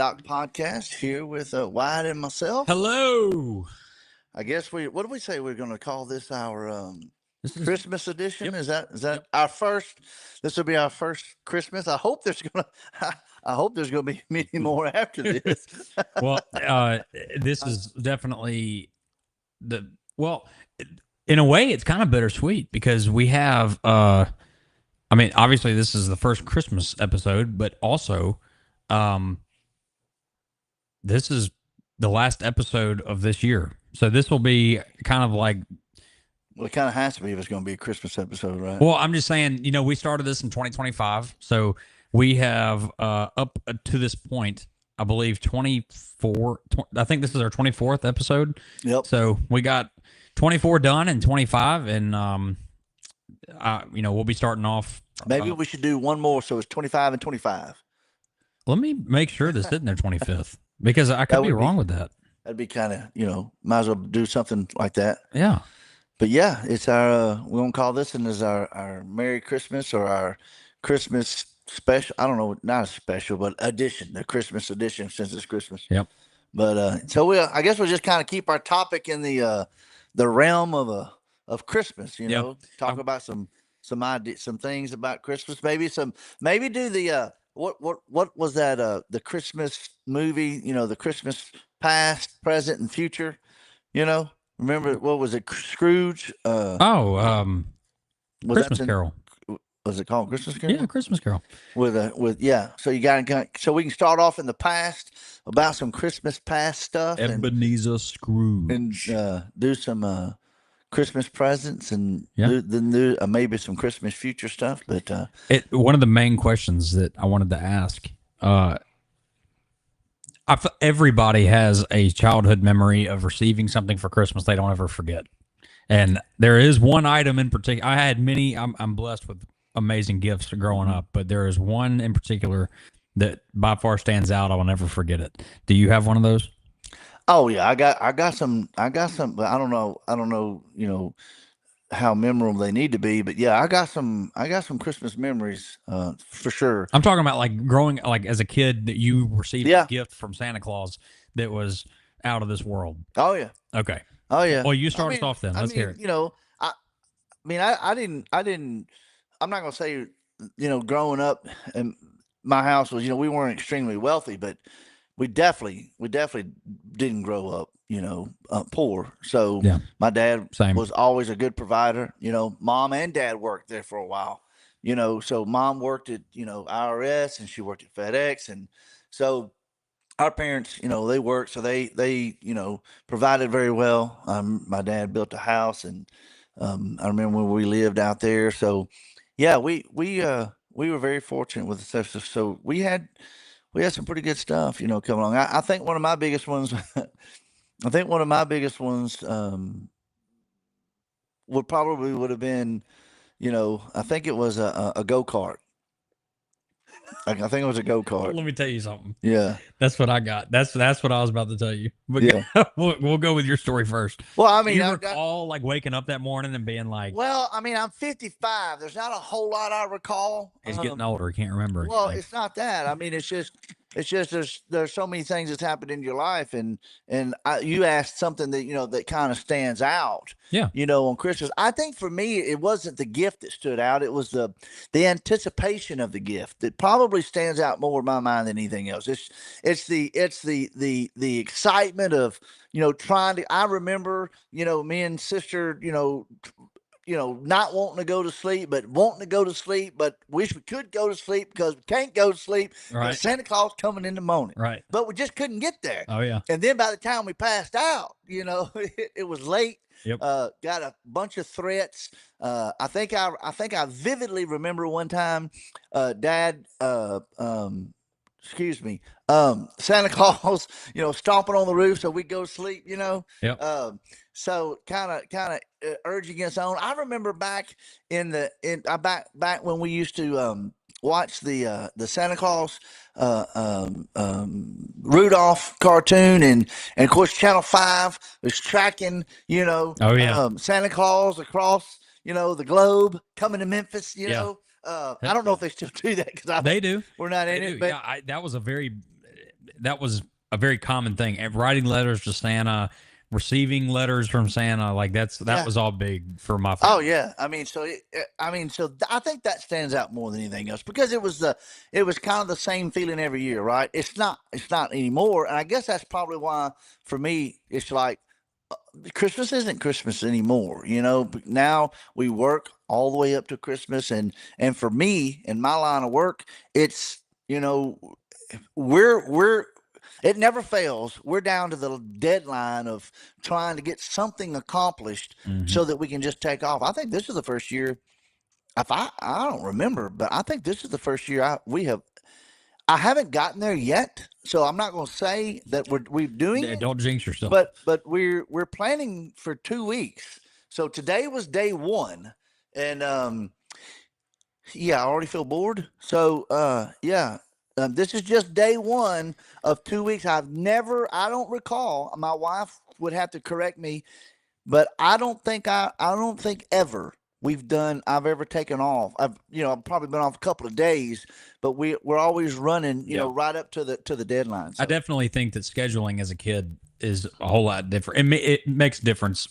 Doc podcast here with Wyatt and myself. Hello. I guess what do we say we're going to call this our This is Christmas edition? yep. Is that Yep. our first? This will be our first Christmas. I hope there's gonna I hope there's gonna be many more after this. Well, this is definitely the well. In a way, it's kind of bittersweet because we have. I mean, obviously, this is the first Christmas episode, but also, this is the last episode of this year. So this will be kind of like. Well, it kind of has to be if it's going to be a Christmas episode, right? Well, I'm just saying, we started this in 2025, so we have up to this point, I believe 24. I think this is our 24th episode. Yep. So we got 24 done and 25, and we'll be starting off. Maybe we should do one more, so it's 25 and 25. Let me make sure this isn't their 25th because I could be wrong with that. That'd be kind of, might as well do something like that. Yeah. But yeah, it's our, we're going to call this one as our Merry Christmas or our Christmas special. I don't know, not a special, but edition, the Christmas edition since it's Christmas. Yep. But so I guess we'll just kind of keep our topic in the realm of Christmas, talk about some things about Christmas, maybe do the, what was that, the Christmas movie, the Christmas past, present, and future, Remember, what was it? Scrooge? Christmas Carol. Was it called Christmas Carol? Yeah, Christmas Carol. So you got so we can start off in the past about some Christmas past stuff. Ebenezer Scrooge. And do some Christmas presents and do maybe some Christmas future stuff. But one of the main questions that I wanted to ask, everybody has a childhood memory of receiving something for Christmas they don't ever forget. And there is one item in particular. I had many. I'm blessed with amazing gifts growing up, but there is one in particular that by far stands out. I will never forget it. Do you have one of those? Oh yeah, I got some, but I don't know, how memorable they need to be, but yeah, I got some Christmas memories, for sure. I'm talking about like growing, like as a kid that you received a gift from Santa Claus that was out of this world. Oh yeah. Okay. Oh yeah. Well, you start us off then. Let's hear it. I didn't, I'm not going to say, growing up in my house was, we weren't extremely wealthy, but we definitely didn't grow up, poor. So my dad was always a good provider. Mom and dad worked there for a while, so mom worked at, IRS and she worked at FedEx. And so our parents, they worked, so they provided very well. My dad built a house, and I remember when we lived out there. So yeah, we were very fortunate with the stuff. So we had some pretty good stuff, come along. I think one of my biggest ones, would have been, I think it was a go-kart. I think it was a go-kart. Let me tell you something. Yeah. That's what I got. That's what I was about to tell you. But yeah. we'll go with your story first. Well, I mean, do you recall like waking up that morning and being like, well, I mean, I'm 55. There's not a whole lot I recall. He's getting older. He can't remember. Well, it's not that. I mean, it's just there's so many things that's happened in your life, and you asked something that that kind of stands out. Yeah. On Christmas, I think for me it wasn't the gift that stood out. It was the anticipation of the gift that probably stands out more in my mind than anything else. It's the excitement of trying to. I remember me and sister not wanting to go to sleep, but wanting to go to sleep, but wish we could go to sleep because we can't go to sleep. Right. Santa Claus coming in the morning. Right. But we just couldn't get there. Oh yeah. And then by the time we passed out, it was late. Yep. Got a bunch of threats. I think I vividly remember one time, Dad, excuse me, Santa Claus, stomping on the roof so we go to sleep, Yep. So kind of urging us on. I remember back back when we used to watch the Santa Claus Rudolph cartoon, and of course Channel 5 was tracking Santa Claus across the globe coming to Memphis. I don't know if they still do that because they do. We're not in it, but that was a very that was a very common thing. And writing letters to Santa, receiving letters from Santa, like that Yeah. was all big for my Oh family. yeah, I mean, I think that stands out more than anything else because it was kind of the same feeling every year, right? It's not anymore, and I guess that's probably why for me it's like Christmas isn't Christmas anymore. You know, but now we work all the way up to Christmas, and for me in my line of work, it's you know we're it never fails. We're down to the deadline of trying to get something accomplished Hmm. so that we can just take off. I think this is the first year. If I don't remember, but I think this is the first year we have. I haven't gotten there yet, so I'm not going to say that we're doing Yeah, it. don't jinx yourself. But we're planning for 2 weeks. So today was day one, and yeah, I already feel bored. So, yeah, this is just day one of 2 weeks. I don't recall. My wife would have to correct me, but I don't think ever I've ever taken off. I've probably been off a couple of days, but we're always running, Yeah. right up to the deadline. I So, definitely think that scheduling as a kid is a whole lot different. It makes difference.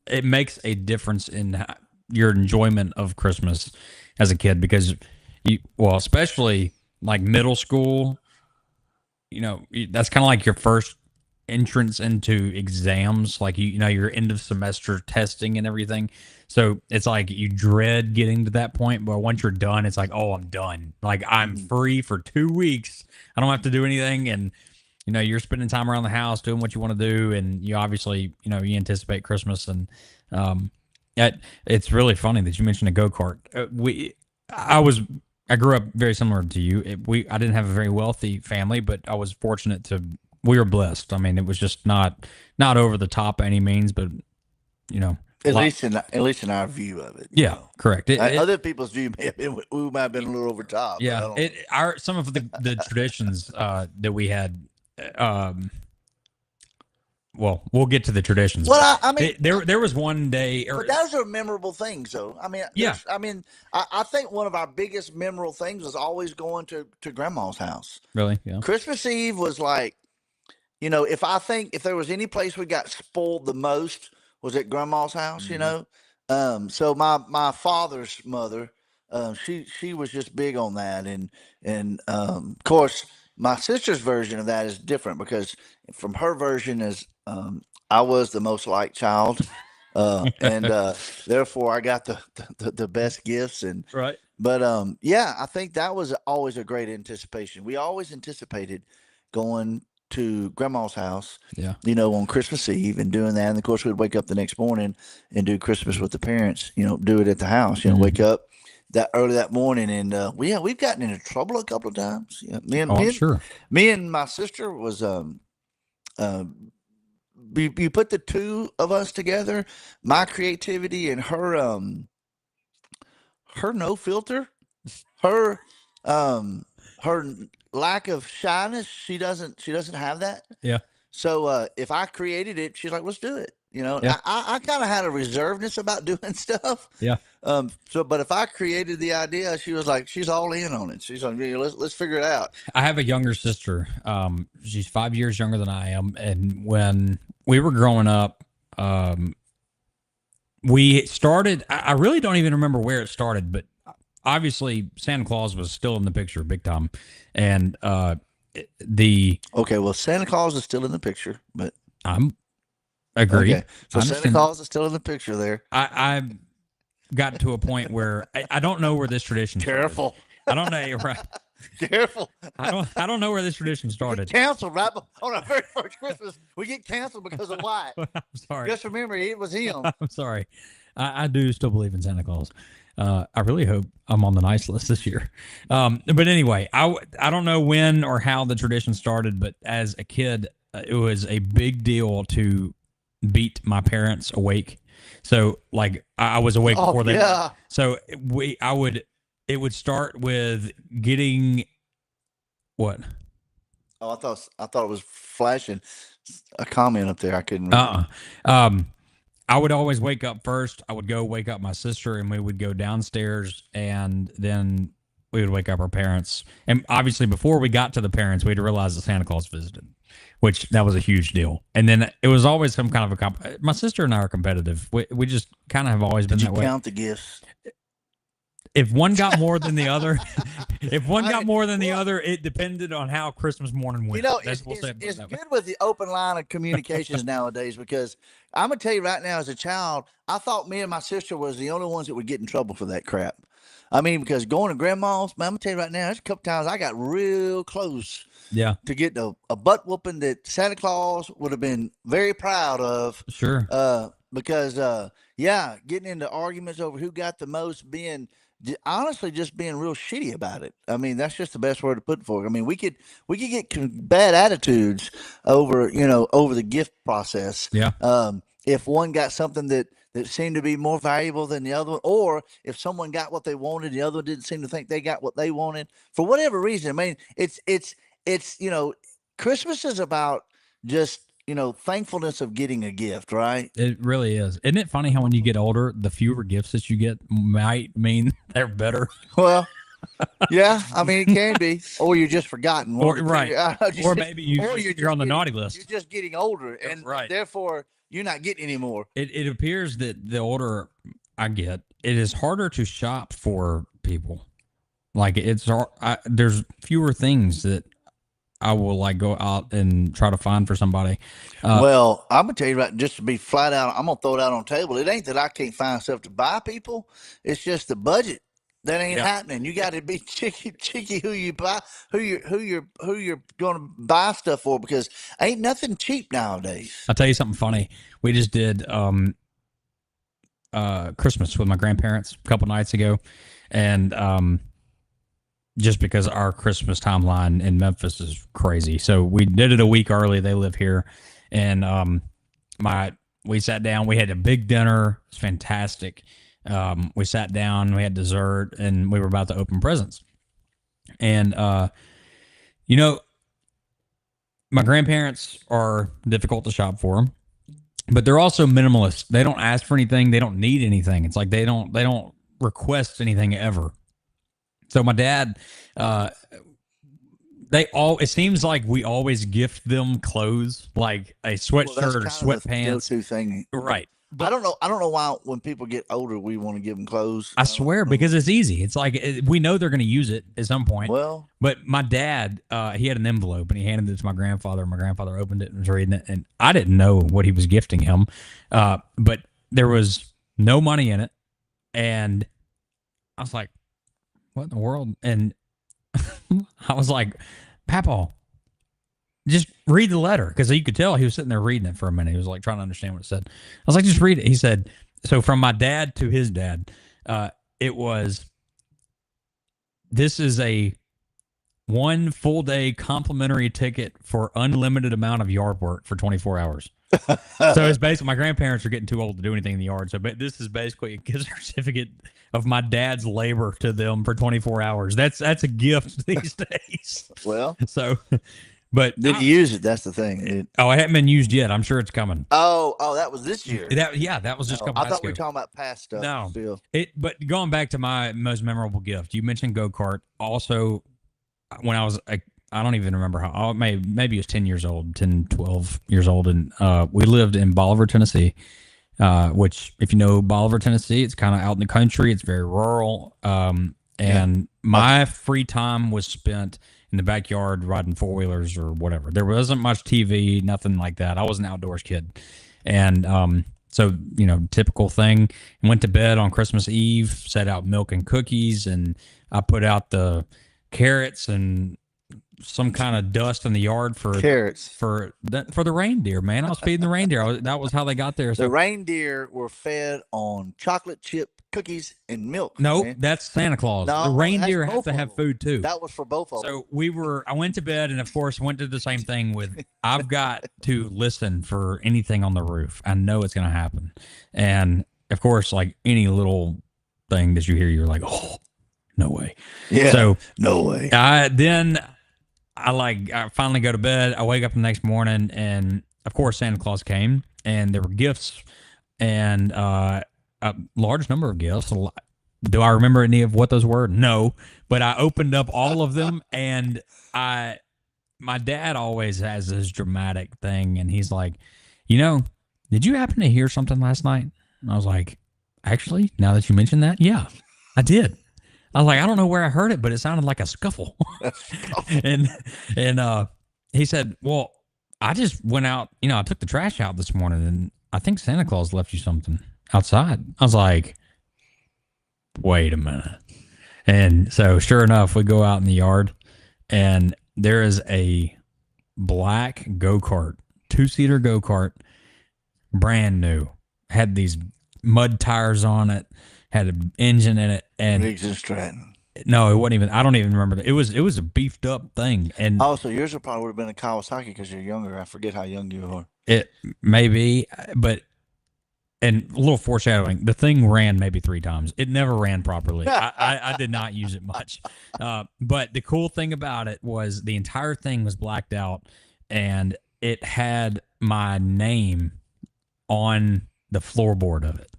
It makes a difference in your enjoyment of Christmas as a kid because especially like middle school, that's kind of like your first entrance into exams, like your end of semester testing and everything. So it's like you dread getting to that point, but once you're done, it's like, oh, I'm done. Like I'm mhm. free for 2 weeks. I don't have to do anything, and you're spending time around the house doing what you want to do, and you obviously you anticipate Christmas, and um, it's really funny that you mentioned a go kart. I grew up very similar to you. I didn't have a very wealthy family, but I was fortunate to. We were blessed. I mean, it was just not over the top by any means, but you know, At least in our view of it. yeah, correct. Other people's view may have been we might have been a little over top. But I Yeah, don't. our some of the traditions that we had. Um, well, we'll get to the traditions. Well, but I mean, there was one day, but those are memorable things, though. I mean, Yeah. I think one of our biggest memorable things was always going to Grandma's house. really, yeah, Christmas Eve was like, if there was any place we got spoiled the most was at Grandma's house. Mhm. So my father's mother, she was just big on that, and of course my sister's version of that is different because from her version is I was the most liked child, and therefore I got the best gifts and right. but yeah, I think that was always a great anticipation. We always anticipated going to grandma's house, Yeah. on Christmas Eve and doing that. And of course, we'd wake up the next morning and do Christmas with the parents. Do it at the house. Wake Mhm. up that early that morning, and we've gotten into trouble a couple of times. Yeah, Oh, I'm sure. me and my sister was uh, you put the two of us together, my creativity and her no filter, her her lack of shyness. She doesn't have that. Yeah. So if I created it, she's like, let's do it. Yeah. I kind of had a reservedness about doing stuff. Yeah. But if I created the idea, she was like, she's all in on it. She's like, yeah, let's figure it out. I have a younger sister. She's 5 years younger than I am, and when we were growing up, we started. I really don't even remember where it started, but obviously Santa Claus was still in the picture, big time, and the Okay, well, Santa Claus is still in the picture, but I'm agree. okay, so I Santa understand. Claus is still in the picture there. I've gotten to a point where I don't know where this tradition started. Careful, I don't know. Right. careful. I don't know where this tradition started. Canceled right on our very first Christmas. We get canceled because of what? I'm sorry. Just remember, it was him. I'm sorry. I do still believe in Santa Claus. I really hope I'm on the nice list this year. But anyway, I don't know when or how the tradition started, but as a kid, it was a big deal to beat my parents awake. So like I was awake Oh before they. yeah. So it would start with getting what? Oh, I thought it was flashing a comment up there. I couldn't read. Um, I would always wake up first. I would go wake up my sister, and we would go downstairs, and then we would wake up our parents, and obviously before we got to the parents, we'd realize that Santa Claus visited, which that was a huge deal. And then it was always some kind of a my sister and I are competitive. We just kind of have always been Did that you way. count the gifts? If one got more than the other, if one got more than the other, it depended on how Christmas morning went. You know, That's it's, we'll say it's, it it's that way. good with the open line of communications nowadays because I'm gonna tell you right now, as a child, I thought me and my sister was the only ones that would get in trouble for that crap. I mean, because going to grandma's, man, I'm gonna tell you right now, there's a couple times I got real close Yeah, to get a butt whooping that Santa Claus would have been very proud of. sure. Because yeah, getting into arguments over who got the most, honestly just being real shitty about it. I mean, that's just the best word to put for it. I mean, we could get bad attitudes over over the gift process. Yeah. If one got something that seemed to be more valuable than the other one, or if someone got what they wanted, the other one didn't seem to think they got what they wanted for whatever reason. I mean, it's Christmas is about just thankfulness of getting a gift, right? It really is. Isn't it funny how when you get older, the fewer gifts that you get might mean they're better? Well, yeah, I mean it can be, or you're just forgotten, Or right. Or maybe or you're on the getting, naughty list. You're just getting older, and Right. therefore you're not getting any more. It appears that the older I get, it is harder to shop for people. Like there's fewer things that I will like go out and try to find for somebody. Well, I'm gonna tell you right, just to be flat out, I'm gonna throw it out on the table. It ain't that I can't find stuff to buy people. It's just the budget. That ain't happening. You got to be cheeky who you buy, who you're going to buy stuff for, because ain't nothing cheap nowadays. I'll tell you something funny. We just did Christmas with my grandparents a couple nights ago, and just because our Christmas timeline in Memphis is crazy, so we did it a week early. They live here, and we sat down. We had a big dinner. It was fantastic. We sat down, we had dessert, and we were about to open presents. And, my grandparents are difficult to shop for, but they're also minimalist. They don't ask for anything. They don't need anything. It's like they don't request anything ever. So my dad, it seems like we always gift them clothes, like a sweatshirt or sweatpants. Go-to thing, right? But I don't know why when people get older we want to give them clothes. I swear, because it's easy. It's like we know they're going to use it at some point. Well, but my dad, he had an envelope and he handed it to my grandfather. My grandfather opened it and was reading it, and I didn't know what he was gifting him, but there was no money in it, and I was like, "What in the world?" And I was like, "Papa, just read the letter," because you could tell he was sitting there reading it for a minute. He was like trying to understand what it said. I was like, "Just read it." He said, "So from my dad to his dad, it was, this is a 1 full day complimentary ticket for unlimited amount of yard work for 24 hours." So it's basically, my grandparents are getting too old to do anything in the yard. So this is basically a gift certificate of my dad's labor to them for 24 hours. That's a gift these days. Well, so... But did you use it? That's the thing. It hadn't been used yet. I'm sure it's coming. Oh, that was this year. That was just a couple I nights thought we were ago. talking about past stuff. No, still. But going back to my most memorable gift, you mentioned go-kart. Also, when I was, I don't even remember how, maybe it was 10 years old, 10, 12 years old. And we lived in Bolivar, Tennessee, which, if you know Bolivar, Tennessee, it's kind of out in the country. It's very rural. And my free time was spent in the backyard riding four-wheelers or whatever. There wasn't much TV, nothing like that. I was an outdoors kid. And so, typical thing. Went to bed on Christmas Eve, set out milk and cookies, and I put out the carrots and some kind of dust in the yard for carrots for the reindeer, man. I was feeding the reindeer. That was how they got there. So, the reindeer were fed on chocolate chip cookies and milk. Nope, that's Santa Claus. No, the reindeer have to have food too. That was for both of them. So I went to bed, and of course went to the same thing with, I've got to listen for anything on the roof. I know it's going to happen. And of course, like any little thing that you hear, you're like, oh, no way. Yeah. So no way. Then I finally go to bed. I wake up the next morning, and of course Santa Claus came, and there were gifts, and a large number of gifts. Do I remember any of what those were? No, but I opened up all of them, and my dad always has this dramatic thing, and he's like, did you happen to hear something last night? And I was like, actually, now that you mention that, yeah, I did. I was like, I don't know where I heard it, but it sounded like a scuffle. and he said, well, I just went out, I took the trash out this morning, and I think Santa Claus left you something outside. I was like, wait a minute. And so sure enough, we go out in the yard, and there is a black go-kart, 2-seater go-kart, brand new, had these mud tires on it, had an engine in it, and Riggs and Stratton. no, it wasn't even. I don't even remember. It was a beefed up thing, and Also, yours would probably would have been a Kawasaki because you're younger. I forget how young you are. it may be, but and a little foreshadowing. The thing ran maybe 3 times. It never ran properly. I did not use it much. But the cool thing about it was the entire thing was blacked out, and it had my name on the floorboard of it.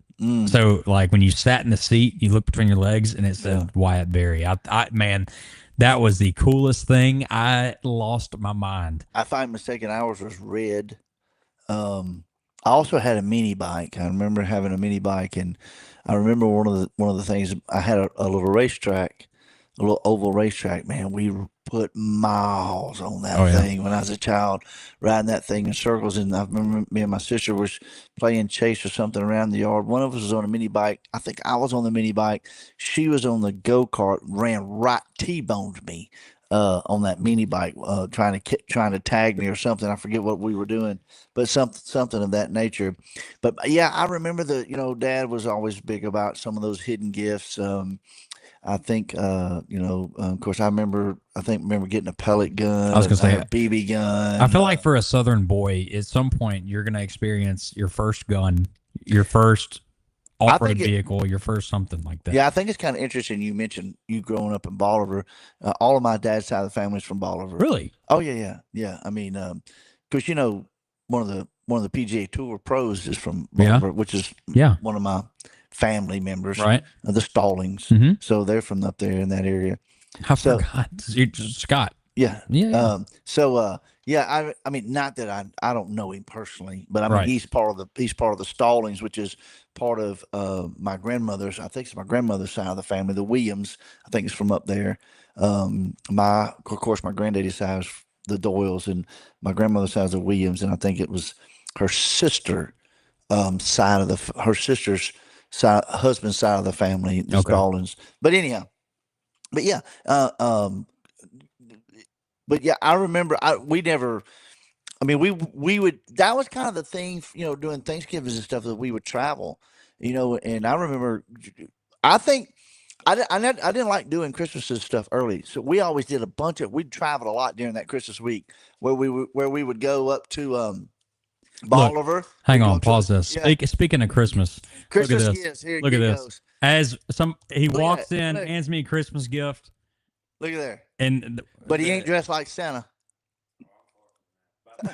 So like when you sat in the seat, you look between your legs and it said Wyatt Berry. Man, that was the coolest thing. I lost my mind. If I'm mistaken, ours was red. I also had a mini bike. I remember having a mini bike, and I remember one of the things I had a little racetrack, a little oval racetrack. Man, we put miles on that thing when I was a child, riding that thing in circles. And I remember me and my sister was playing chase or something around the yard. One of us was on a mini bike. I think I was on the mini bike. She was on the go-kart, ran right, T-boned me on that mini bike, trying to tag me or something. I forget what we were doing, but something of that nature. But yeah, I remember Dad was always big about some of those hidden gifts. I think, of course, I remember getting a pellet gun. I was gonna say a BB gun. I feel like for a Southern boy, at some point you're gonna experience your first gun, your first off-road vehicle, your first something like that. Yeah, I think it's kind of interesting. You mentioned you growing up in Bolivar. All of my dad's side of the family is from Bolivar. Really? Oh yeah. I mean, because one of the PGA Tour pros is from Bolivar, which is one of my family members, right? The Stallings. So they're from up there in that area. I forgot. Scott. Yeah. Yeah. I mean, not that I don't know him personally, but I mean he's part of the Stallings, which is part of my grandmother's. I think it's my grandmother's side of the family. The Williams, I think, is from up there. Of course, my granddaddy's side is the Doyles, and my grandmother's side is the Williams, and I think it was her sister side of her sister's side, husband's side of the family, the Stallings. But anyhow, but yeah. But yeah, I remember we would, that was kind of the thing, doing Thanksgivings and stuff, that we would travel, and I remember, I think I didn't like doing Christmas stuff early. So we always did we'd travel a lot during that Christmas week where we would go up to, Bolivar. Look, hang on, pause this. Yeah. Speaking of Christmas, Christmas look at this. gifts. Here, look at this. Goes. As he walks in, hands me a Christmas gift. Look at there. But he ain't dressed like Santa. If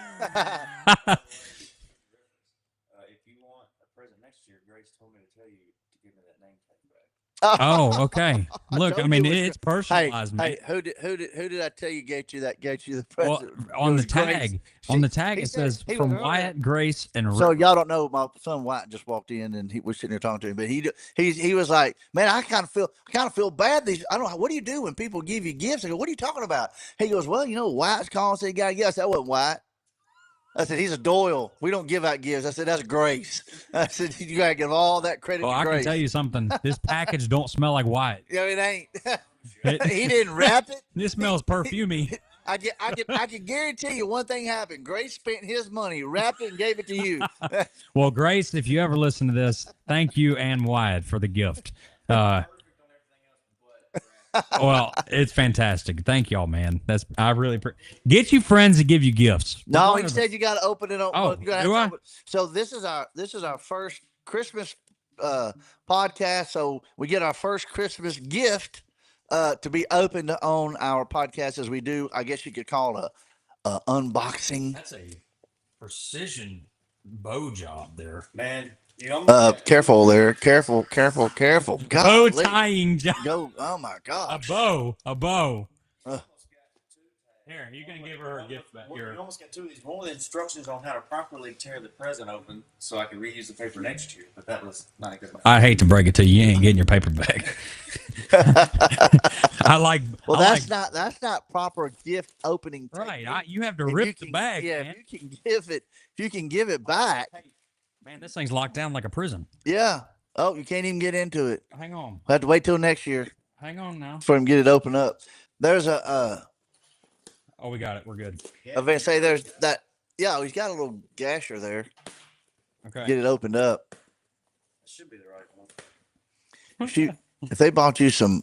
you want a present next year, Grace told me to tell you to give me that name tag back. Oh, okay. Look, I mean, it's personalized, hey, who did I tell you gave you the present? Well, on the tag, it says from Wyatt, Grace, and Rick. So y'all don't know, my son Wyatt just walked in and he was sitting there talking to him, but he was like, man, I kind of feel bad. I don't know, what do you do when people give you gifts? I go, what are you talking about? He goes, well, Wyatt's calling, said he got a gift. I said, that wasn't Wyatt. I said, he's a Doyle. We don't give out gifts. I said, that's Grace. I said, you got to give all that credit to Grace. I can tell you something. This package don't smell like Wyatt. Yeah, it ain't. He didn't wrap it. This smells perfumey. I can guarantee you one thing happened. Grace spent his money, wrapped it, and gave it to you. Well, Grace, if you ever listen to this, thank you and Wyatt for the gift. Well, it's fantastic. Thank y'all, man. I really get you friends to give you gifts. No, he said you got to open it up. Oh, do I? So this is our first Christmas podcast. So we get our first Christmas gift to be opened on our podcast, as we do. I guess you could call it a unboxing. That's a precision bow job there, man. Careful there. Careful. Bow God, tying job. go. Oh my A gosh. bow. A bow. Uh, Here, you can give her a gift back. We Here. almost got two of these. One with instructions on how to properly tear the present open so I could reuse the paper next year, but that was not a good one. I hate to break it to you, you ain't getting your paper back. I like. well, I that's like, not proper gift opening. right. technique. You have to If rip you the can- bag, Yeah, man. if you can give it back. Man, this thing's locked down like a prison. Yeah. Oh, you can't even get into it. Hang on. We'll have to wait till next year Hang on now. for him to get it open up. There's a Oh, we got it. We're good. I was gonna say there's that. Yeah, he's got a little gasher there. Okay. Get it opened up. That should be the right one. If they bought you some,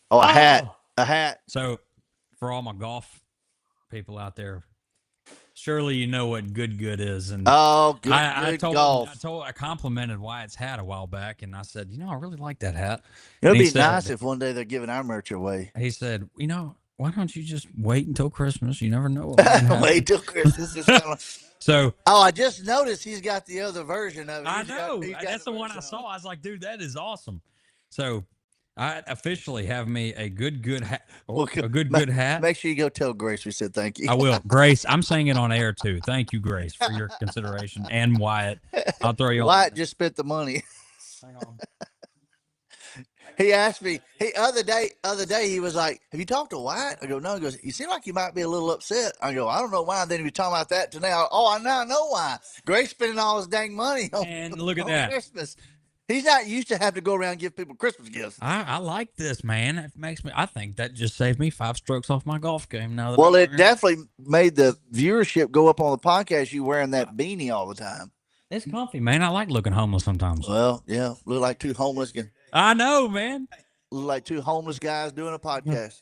a hat. So, for all my golf people out there, surely you know what good is. And Oh, good, I good told golf. I complimented Wyatt's hat a while back, and I said, I really like that hat. It'd and he be said- nice if one day they're giving our merch away. He said, why don't you just wait until Christmas? You never know. What might happen." Wait till Christmas. Is coming. So Oh, I just noticed he's got the other version of it. I He's got- know he's got that's the one I version saw. of I was like, dude, that is awesome. So I officially have me a good hat. Well, A good it. hat. Make sure you go tell Grace we said thank you. I will. Grace, I'm saying it on air too. Thank you, Grace, for your consideration. And Wyatt. I'll throw you on. Wyatt just spent the money. Hang on. He asked me. Other day he was like, "Have you talked to Wyatt?" I go, "No." He goes, "You seem like you might be a little upset." I go, "I don't know why." Then he was talking about that today. I now know why. Grace spending all his dang money on, And look at on that. Christmas. He's not used to have to go around and give people Christmas gifts. I like this, man. It makes me. I think that just saved me 5 strokes off my golf game. Now that Well, I'm it wearing- definitely made the viewership go up on the podcast. You wearing that beanie all the time. It's comfy, man. I like looking homeless sometimes. Well, yeah, look like two homeless I know, man. guys doing a podcast.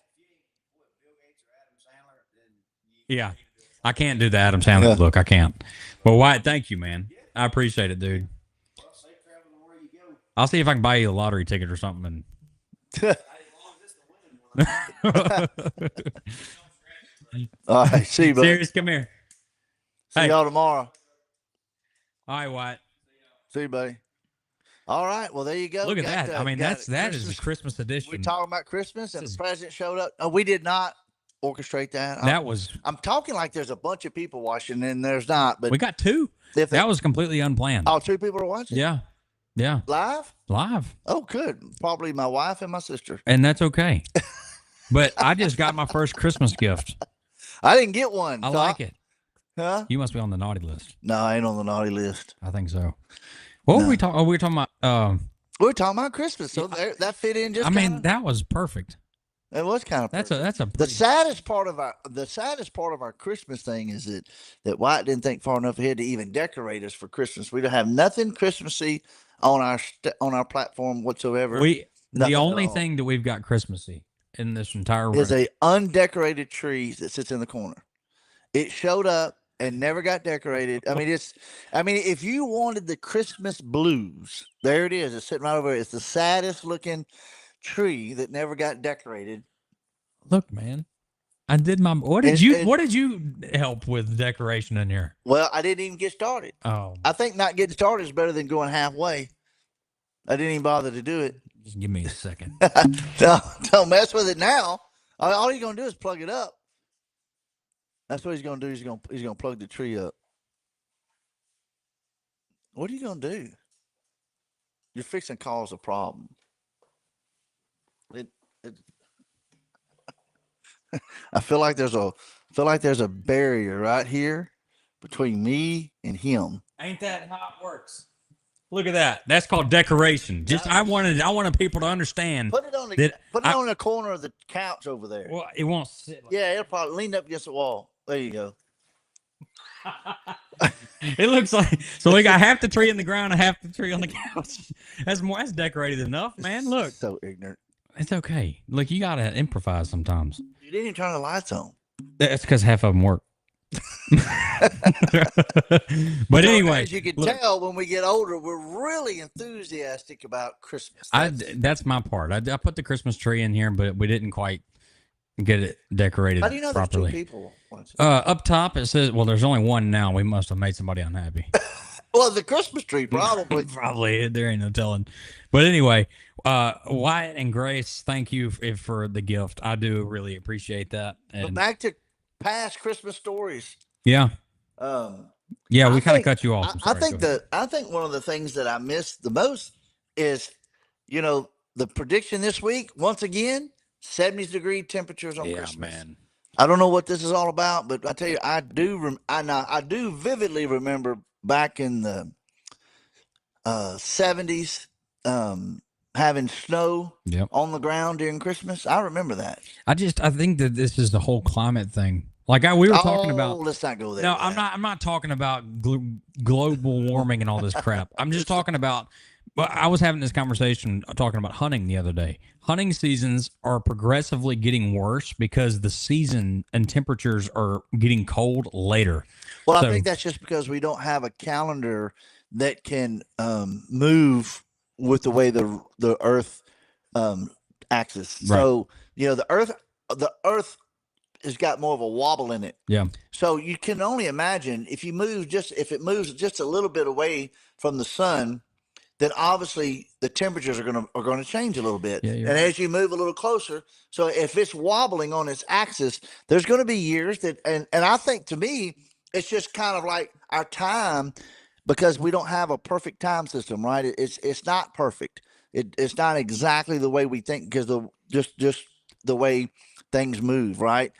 Yeah, I can't do the Adam Sandler Yeah. look. I can't. Well, Wyatt, thank you, man. I appreciate it, dude. I'll see if I can buy you a lottery ticket or something. And All right, see you, buddy. Serious, come here. See Hey. y'all tomorrow. All right, Wyatt. See you, buddy. All right, well there you go. Look at Got, that. I mean, got that is Christmas. a Christmas edition. We talking about Christmas and This is- the president showed up. No, we did not orchestrate that. That was. I'm talking like there's a bunch of people watching, and there's not. But We got 2. if That was completely unplanned. 2 people are watching, Yeah, yeah, live. live, Oh, good. Probably my wife and my sister. and that's okay. But I just got my first Christmas gift. I didn't get one. I so like it. Huh? You must be on the naughty list. No, I ain't on the naughty list. I think so. What were No. we talking? Oh, we were talking about. We're talking about Christmas, so that fit in just. I mean, kinda, that was perfect. it was kind of. That's a The pretty- saddest part of our Christmas thing is that White didn't think far enough ahead to even decorate us for Christmas. We don't have nothing Christmassy on our platform whatsoever. the nothing at only all. thing that we've got Christmassy in this entire room. is a undecorated tree that sits in the corner. It showed up and never got decorated. I mean, if you wanted the Christmas blues, there it is. It's sitting right over there. It's the saddest looking tree that never got decorated. Look, man, I did my. What It's- did you? it's- What did you help with decoration in here? Well, I didn't even get started. Oh, I think not getting started is better than going halfway. I didn't even bother to do it. just give me a second. Don't mess with it now. All you're gonna do is plug it up. That's what he's gonna do. He's gonna plug the tree up. What are you gonna do? You're fixing to cause a problem. It I feel like there's a barrier right here between me and him. Ain't that how it works? Look at that. That's called decoration. Just I wanted people to understand. Put it on the That put it I- on the corner of the couch over there. Well, it won't sit. Like Yeah, it'll probably lean up against the wall. There you go. It looks like so. We got half the tree in the ground and half the tree on the couch. That's decorated enough, man. Look, So ignorant. it's okay. Look, you gotta improvise sometimes. You didn't even turn the lights on. That's because half of them work. But So, anyway, as you can look, tell, when we get older, we're really enthusiastic about Christmas. that's my part. I put the Christmas tree in here, but we didn't quite get it decorated How do you know properly. there's 2 people watching? Up top it says, well, there's only one now. We must have made somebody unhappy. Well, the Christmas tree, probably. Probably there ain't no telling. But anyway, Wyatt and Grace, thank you for the gift. I do really appreciate that. But And back to past Christmas stories. yeah, Um, yeah, I we kind of think- cut you off. I'm I sorry. think Go ahead. I think one of the things that I miss the most is, the prediction this week. Once again, 70-degree temperatures on Yeah, Christmas. man. I don't know what this is all about, but I tell you, I do vividly remember back in the 70s having snow Yep. on the ground during Christmas. I remember that. I think that this is the whole climate thing. Like we were talking about. Let's not go there. No, with I'm that. not. I'm not talking about global warming and all this crap. I'm just talking about. Well, I was having this conversation talking about hunting the other day. Hunting seasons are progressively getting worse because the season and temperatures are getting cold later. Well, So- I think that's just because we don't have a calendar that can move with the way the Earth axis. Right. So the Earth has got more of a wobble in it. Yeah. So you can only imagine if it moves just a little bit away from the sun, then obviously the temperatures are going to change a little bit. Yeah, and you're right. as you move a little closer, so if it's wobbling on its axis, there's going to be years that, and I think to me, it's just kind of like our time, because we don't have a perfect time system, right? It's not perfect. It's not exactly the way we think, because just the way things move, right?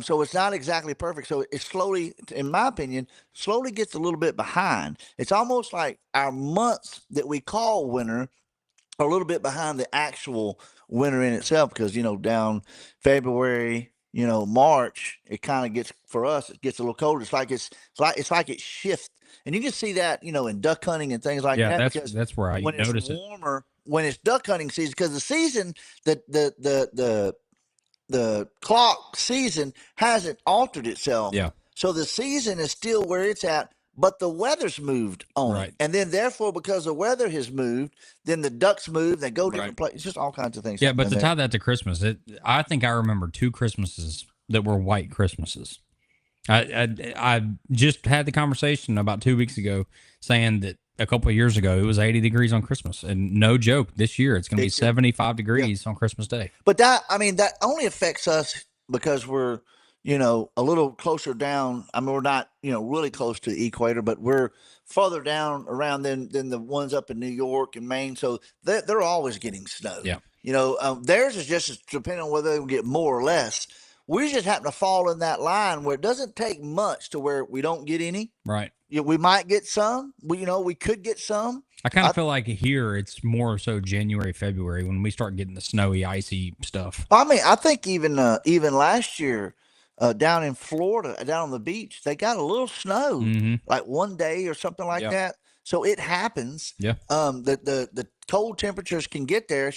So it's not exactly perfect. So it slowly, in my opinion, slowly gets a little bit behind. It's almost like our months that we call winter are a little bit behind the actual winter in itself, because down February, March, it kind of gets, for us, it gets a little colder. It's like it shifts, and you can see that in duck hunting and things like Yeah, that. that's where I when notice it's it. warmer, when it's duck hunting season, because the season, the clock season hasn't altered itself. Yeah. So the season is still where it's at, but the weather's moved on Right. it. And then therefore, because the weather has moved, then the ducks move, they go different Right. places, just all kinds of things. Yeah, but happen to there. tie that to Christmas, I think I remember 2 Christmases that were white Christmases. I just had the conversation about 2 weeks ago saying that a couple of years ago it was 80 degrees on Christmas, and no joke, this year it's going to be 75 degrees on Christmas Day. But that only affects us because we're, a little closer down. I mean, we're not, really close to the equator, but we're further down around than the ones up in New York and Maine. So they're always getting snow. Yeah. Theirs is just depending on whether they get more or less. We just happen to fall in that line where it doesn't take much to where we don't get any. Right. We might get some. We could get some. I kind of feel like here it's more so January, February when we start getting the snowy, icy stuff. I mean, I think even last year, down in Florida, down on the beach, they got a little snow, like one day or something like Yeah. that. So it happens. Yeah. The cold temperatures can get there.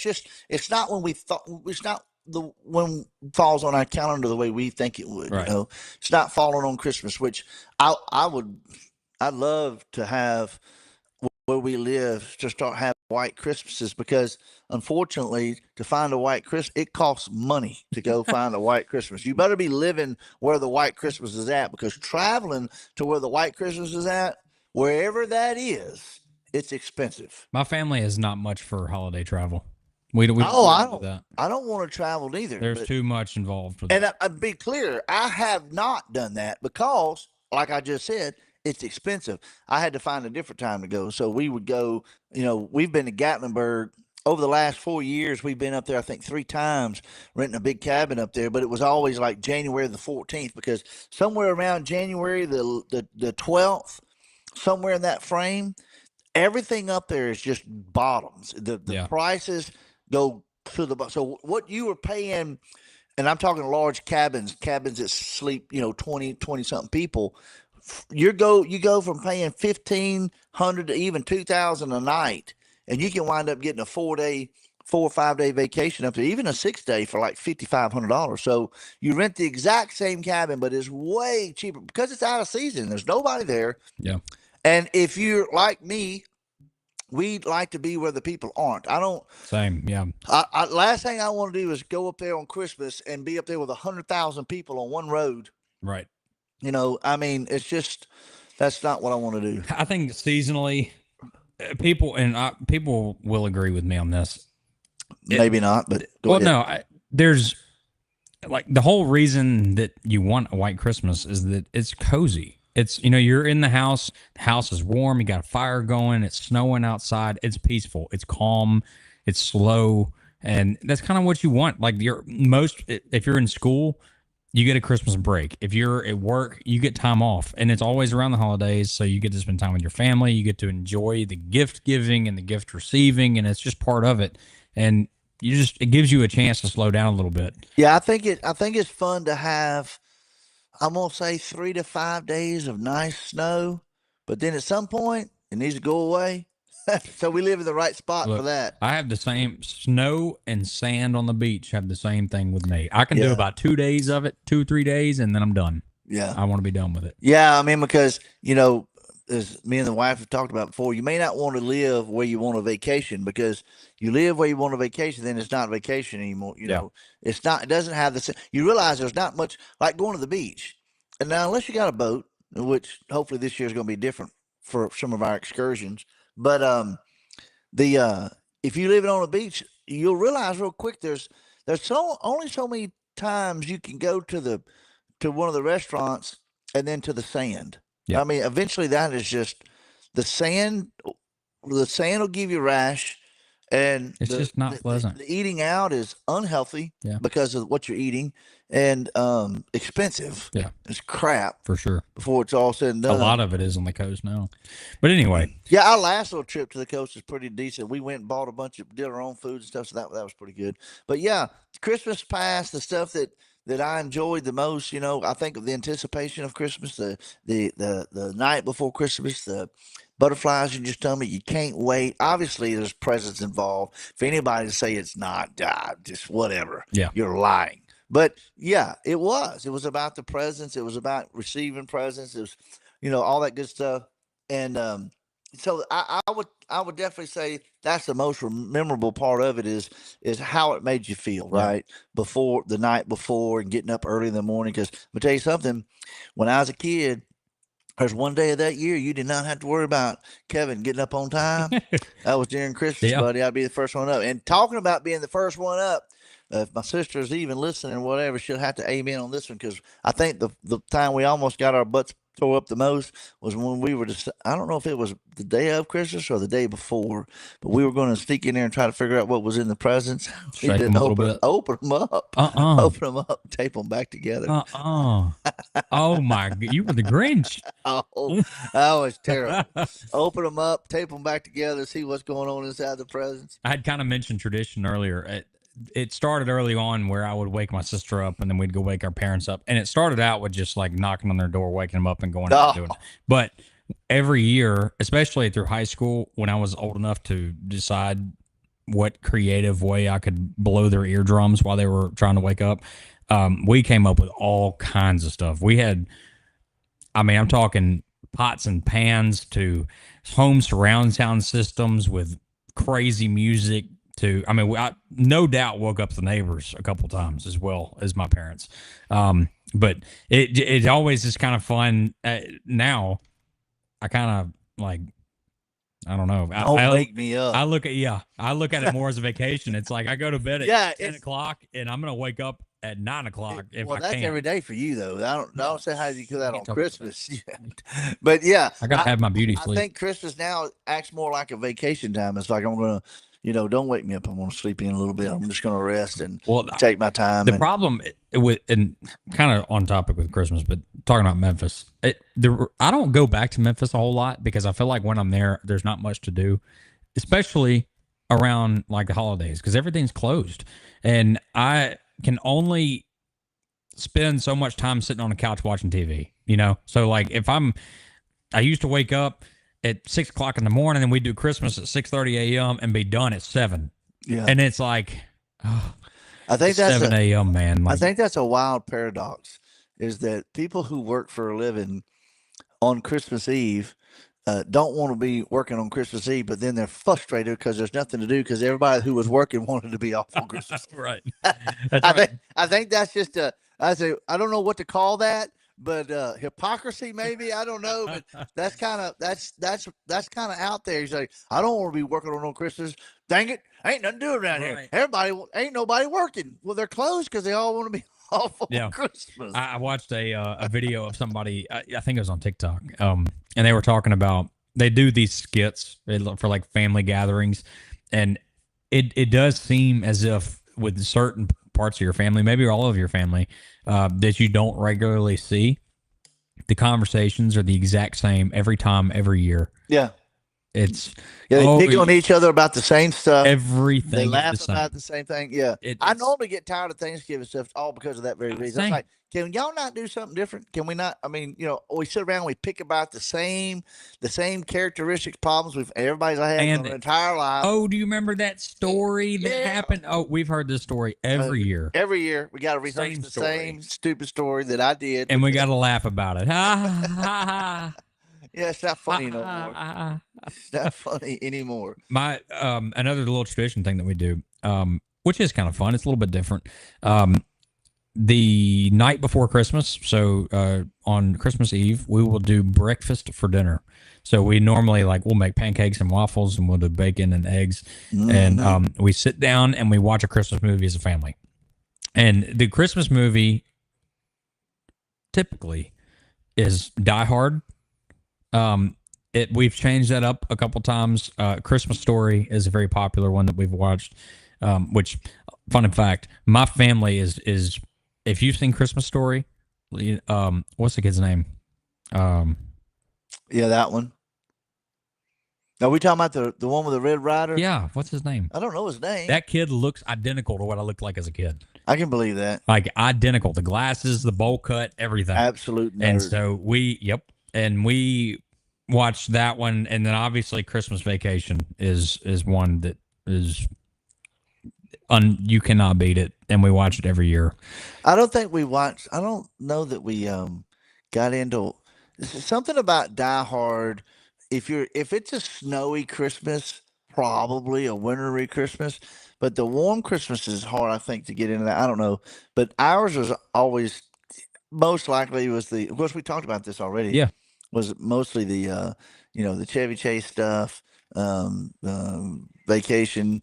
It's not when we thought. It's not when it falls on our calendar the way we think it would. Right. It's not falling on Christmas, which I'd love to have where we live to start having white Christmases, because unfortunately to find a white Christmas, it costs money to go find a white Christmas. You better be living where the white Christmas is at, because traveling to where the white Christmas is at, wherever that is, it's expensive. My family is not much for holiday travel. We don't do that. I don't want to travel either. There's but- too much involved with And that. I'd be clear, I have not done that because, like I just said, it's expensive. I had to find a different time to go. So we would go, we've been to Gatlinburg over the last 4 years. We've been up there, I think 3 times, renting a big cabin up there, but it was always like January the 14th, because somewhere around January the 12th, somewhere in that frame, everything up there is just bottoms. The Yeah. prices go to the bottom. So what you were paying, and I'm talking large cabins that sleep, 20 something people. You go from paying $1,500 to even $2,000 a night, and you can wind up getting a 4 or 5 day vacation up there, even a 6 day for like $5,500. So you rent the exact same cabin, but it's way cheaper because it's out of season. There's nobody there. Yeah. And if you're like me, we'd like to be where the people aren't. Same. Yeah. Last thing I want to do is go up there on Christmas and be up there with 100,000 people on one road. Right. It's just, That's not what I want to do. I think seasonally, people will agree with me on this. Maybe not, but go ahead. No, there's like the whole reason that you want a white Christmas is that it's cozy. It's, you're in the house is warm, you got a fire going, it's snowing outside, it's peaceful, it's calm, it's slow, and that's kind of what you want. Like if you're in school, you get a Christmas break. If you're at work, you get time off, and it's always around the holidays, so you get to spend time with your family, you get to enjoy the gift giving and the gift receiving, and it's just part of it. And it gives you a chance to slow down a little bit. Yeah, I think it's fun to have, I'm gonna say 3 to 5 days of nice snow, but then at some point it needs to go away. So we live in the right spot for that. I have the same snow and sand on the beach. Have the same thing with me. I can do about 2 days of it, 2-3 days, and then I'm done. Yeah, I want to be done with it. Yeah, I mean, because as me and the wife have talked about before, you may not want to live where you want a vacation, because you live where you want a vacation, then it's not vacation anymore. You know, it's not. It doesn't have the same. You realize there's not much like going to the beach, and now unless you got a boat, which hopefully this year is going to be different for some of our excursions. But if you live on a beach, you'll realize real quick there's only so many times you can go to one of the restaurants and then to the sand. Yeah. I mean, eventually that is just the sand. The sand will give you rash, and it's just not pleasant. The eating out is unhealthy because of what you're eating, and expensive. Yeah, it's crap for sure. Before it's all said and done, a lot of it is on the coast now. But anyway, yeah, our last little trip to the coast is pretty decent. We went and bought a bunch of did our own food and stuff, so that was pretty good. But yeah, Christmas past, the stuff that I enjoyed the most, I think of the anticipation of Christmas, the night before Christmas, the butterflies in your stomach. You can't wait. Obviously, there's presents involved. If anybody say it's not, just whatever. Yeah, you're lying. But yeah, it was. It was about the presents. It was about receiving presents. It was, all that good stuff. And so I would definitely say that's the most memorable part of it is how it made you feel, right? Before the night before and getting up early in the morning. Because let me tell you something, when I was a kid, there's one day of that year you did not have to worry about Kevin getting up on time. That was during Christmas, buddy. I'd be the first one up. And talking about being the first one up, if my sister's even listening or whatever, she'll have to amen on this one, because I think the time we almost got our butts tore up the most was when we were I don't know if it was the day of Christmas or the day before, but we were going to sneak in there and try to figure out what was in the presents. We didn't open them up. Open them up, tape them back together. Oh my God, you were the Grinch. That was terrible. Open them up, tape them back together, see what's going on inside the presents. I had kind of mentioned tradition earlier. It started early on where I would wake my sister up, and then we'd go wake our parents up. And it started out with just like knocking on their door, waking them up, and going out and doing it. But every year, especially through high school, when I was old enough to decide what creative way I could blow their eardrums while they were trying to wake up, we came up with all kinds of stuff. We had, I'm talking pots and pans to home surround sound systems with crazy music. I no doubt woke up the neighbors a couple times as well as my parents. But it always is kind of fun. Now I kind of like, I don't know. Don't wake me up. I look at it more as a vacation. It's like I go to bed at 10 o'clock and I'm going to wake up at 9 o'clock if I can. That's every day for you though. I don't say how you do that on Christmas. But yeah, I got to have my beauty sleep. I think Christmas now acts more like a vacation time. It's like I'm going to, don't wake me up. I'm going to sleep in a little bit. I'm just going to rest and take my time. The problem and kind of on topic with Christmas, but talking about Memphis, I don't go back to Memphis a whole lot because I feel like when I'm there, there's not much to do, especially around like the holidays, because everything's closed. And I can only spend so much time sitting on the couch watching TV, So like I used to wake up at 6 o'clock in the morning, and we do Christmas at 6:30 a.m. and be done at 7. Yeah. And it's like, I think that's 7 a.m., man. I think that's a wild paradox, is that people who work for a living on Christmas Eve don't want to be working on Christmas Eve, but then they're frustrated because there's nothing to do because everybody who was working wanted to be off on Christmas. Right. I think that's just I don't know what to call that, but hypocrisy maybe, I don't know, but that's kind of out there. He's like, I don't want to be working on Christmas. Dang it, ain't nothing to do around here. Right. Everybody ain't nobody working. Well, they're closed because they all want to be off on Yeah. Christmas. I watched a video of somebody. I think it was on TikTok. And they were talking about they do these skits for like family gatherings, and it does seem as if with certain parts of your family, maybe all of your family, that you don't regularly see, the conversations are the exact same every time, every year. Yeah. It's Yeah, they pick on each other about the same stuff. everything. They is laugh the same. about the same thing. Yeah. I It's normally get tired of Thanksgiving stuff all because of that very reason. It's same. like, can y'all not do something different? Can we not? I mean, we sit around, we pick about the same characteristics, problems with everybody's had And- their entire life. Oh, do you remember that story that Yeah. happened? Oh, we've heard this story every year, Every year we got to rehearse Same the story. same stupid story that I did. and we got to laugh about it. Ha ha ha. Yeah, it's not funny no more. ha. It's not funny anymore. My another little tradition thing that we do, which is kind of fun. It's a little bit different. The night before Christmas, so on Christmas Eve, we will do breakfast for dinner. So we normally we'll make pancakes and waffles, and we'll do bacon and eggs, and we sit down and we watch a Christmas movie as a family. And the Christmas movie typically is Die Hard. We've changed that up a couple times. Christmas Story is a very popular one that we've watched. Which, fun fact, my family is if you've seen Christmas Story, what's the kid's name? Yeah, that one. Are we talking about the one with the Red Rider? Yeah, what's his name? I don't know his name. That kid looks identical to what I looked like as a kid. I can believe that. Like identical. The glasses, the bowl cut, everything. Absolute nerd. And so we watched that one, and then obviously Christmas Vacation is one that is you cannot beat it, and we watch it every year. I don't know that we got into something about Die Hard. If it's a snowy Christmas, probably a wintry Christmas, but the warm Christmas is hard, I think, to get into that. I don't know, but ours was always most likely was of course we talked about this already. Yeah. Was mostly the the Chevy Chase stuff, vacation,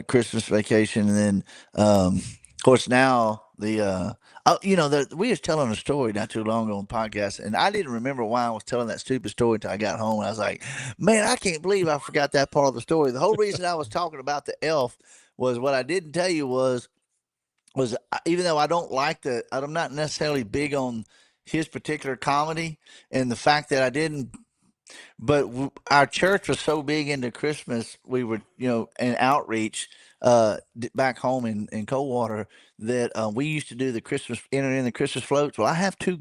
Christmas Vacation, and then of course now we was telling a story not too long ago on podcast, and I didn't remember why I was telling that stupid story until I got home. And I was like, man, I can't believe I forgot that part of the story. The whole reason I was talking about the elf was what I didn't tell you was even though I'm not necessarily big on his particular comedy, and the fact that I didn't, but our church was so big into Christmas, we were, and outreach back home in Coldwater, that we used to do enter in the Christmas floats. Well, I have two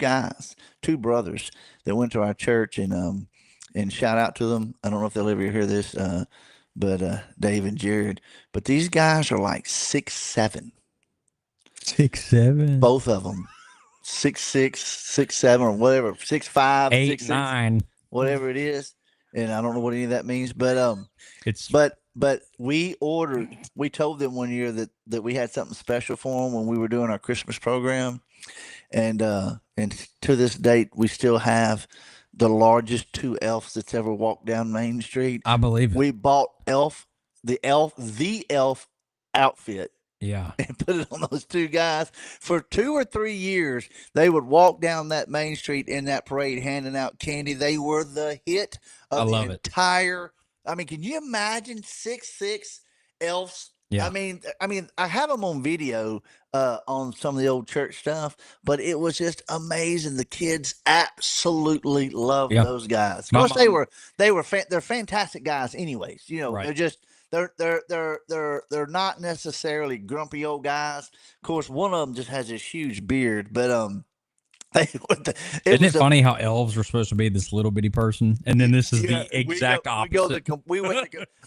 brothers that went to our church, and shout out to them. I don't know if they'll ever hear this, but Dave and Jared, but these guys are like 6'7". 6'7", Both of them. 6'6", 6'7", or whatever, 6'5", 8, 6'6", 9. whatever it is, and I don't know what any of that means. But It's but we told them one year that we had something special for them when we were doing our Christmas program, and to this date we still have the largest two elves that's ever walked down Main Street. I believe it. We bought the elf outfit Yeah. and put it on those two guys. For 2 or 3 years, they would walk down that Main Street in that parade handing out candy. They were the hit I of love the it. entire. I mean, can you imagine 6'6" elves? Yeah. I mean, I have them on video on some of the old church stuff, but it was just amazing. The kids absolutely loved Yeah. those guys. Of My course, mom- they're fantastic guys, anyways. Right. They're just. They're not necessarily grumpy old guys. Of course, one of them just has this huge beard, but Isn't it funny how elves were supposed to be this little bitty person, and then this is the exact opposite?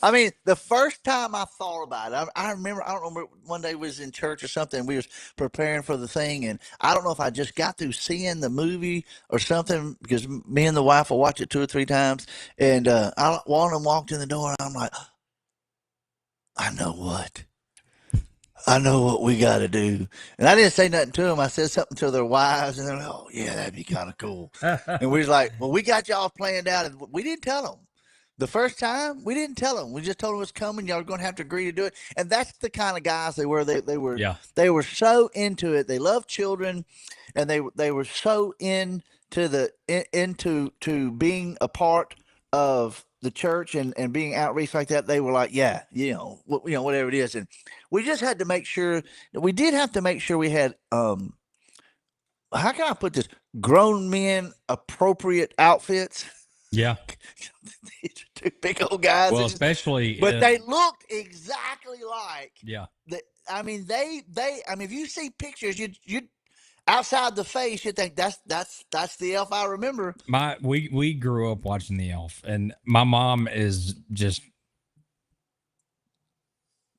I mean, the first time I thought about it, I remember. I don't remember one day we was in church or something. We was preparing for the thing, and I don't know if I just got through seeing the movie or something, because me and the wife will watch it 2 or 3 times, and one of them walked in the door, and I'm like, I know what. I know what we got to do. And I didn't say nothing to them. I said something to their wives, and they're like, oh, yeah, that'd be kind of cool. And we was like, well, we got y'all planned out. And we didn't tell them. The first time, we didn't tell them. We just told them it was coming. Y'all are going to have to agree to do it. And that's the kind of guys they were. Yeah. They were so into it. They loved children, and they were so into to being a part of the church and being outreach like that. They were like, yeah, whatever it is. And we just had to make sure. We did have to make sure we had how can I put this? Grown men appropriate outfits. Yeah. These are two big old guys. Well, especially, but they looked exactly like. Yeah. I mean, if you see pictures, you outside the face, you think that's the elf I remember. We grew up watching the Elf, and my mom is just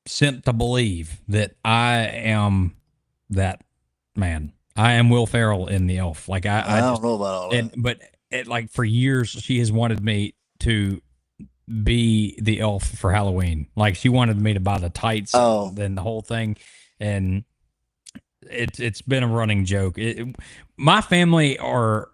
sent to believe that I am that man. I am Will Ferrell in the Elf. Like I don't know about all that. But like for years, she has wanted me to be the Elf for Halloween. Like she wanted me to buy the tights and the whole thing, and it's been a running joke. My family are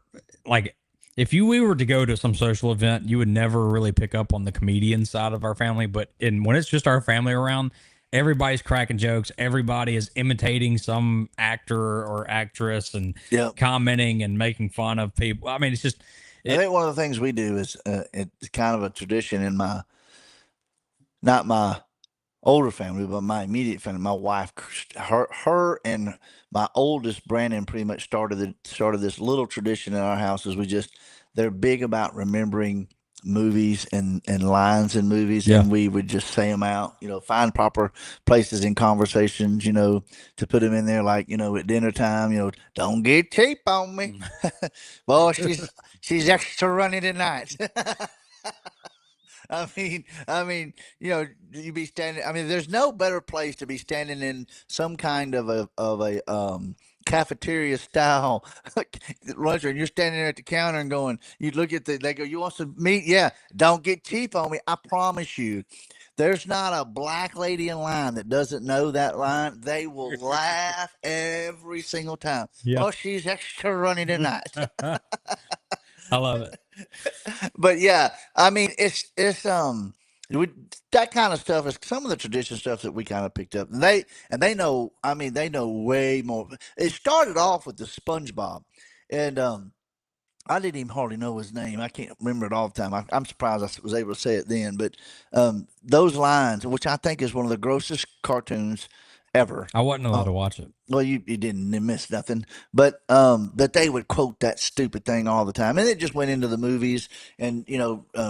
like, if we were to go to some social event, you would never really pick up on the comedian side of our family. But when it's just our family around, everybody's cracking jokes. Everybody is imitating some actor or actress and commenting and making fun of people. I mean, it's just. I think one of the things we do is it's kind of a tradition in not my older family, but my immediate family. My wife, her and my oldest Brandon pretty much started this little tradition in our house. They're big about remembering movies and lines in movies, and we would just say them out, find proper places in conversations, to put them in there, like, at dinner time, don't get cheap on me. Well, she's extra runny tonight. I mean, you be standing. I mean, there's no better place to be standing in some kind of a cafeteria style lunch, and you're standing there at the counter and going. You look at they go, you want some meat? Yeah, don't get cheap on me. I promise you. There's not a black lady in line that doesn't know that line. They will laugh every single time. Yeah. Oh, she's extra runny tonight. I love it. But yeah, I mean, it's that kind of stuff is some of the tradition stuff that we kind of picked up. And they know. I mean, they know way more. It started off with the SpongeBob, and I didn't even hardly know his name. I can't remember it all the time. I'm surprised I was able to say it then. But those lines, which I think is one of the grossest cartoons ever. I wasn't allowed to watch it. Well, you didn't miss nothing, but that they would quote that stupid thing all the time, and it just went into the movies and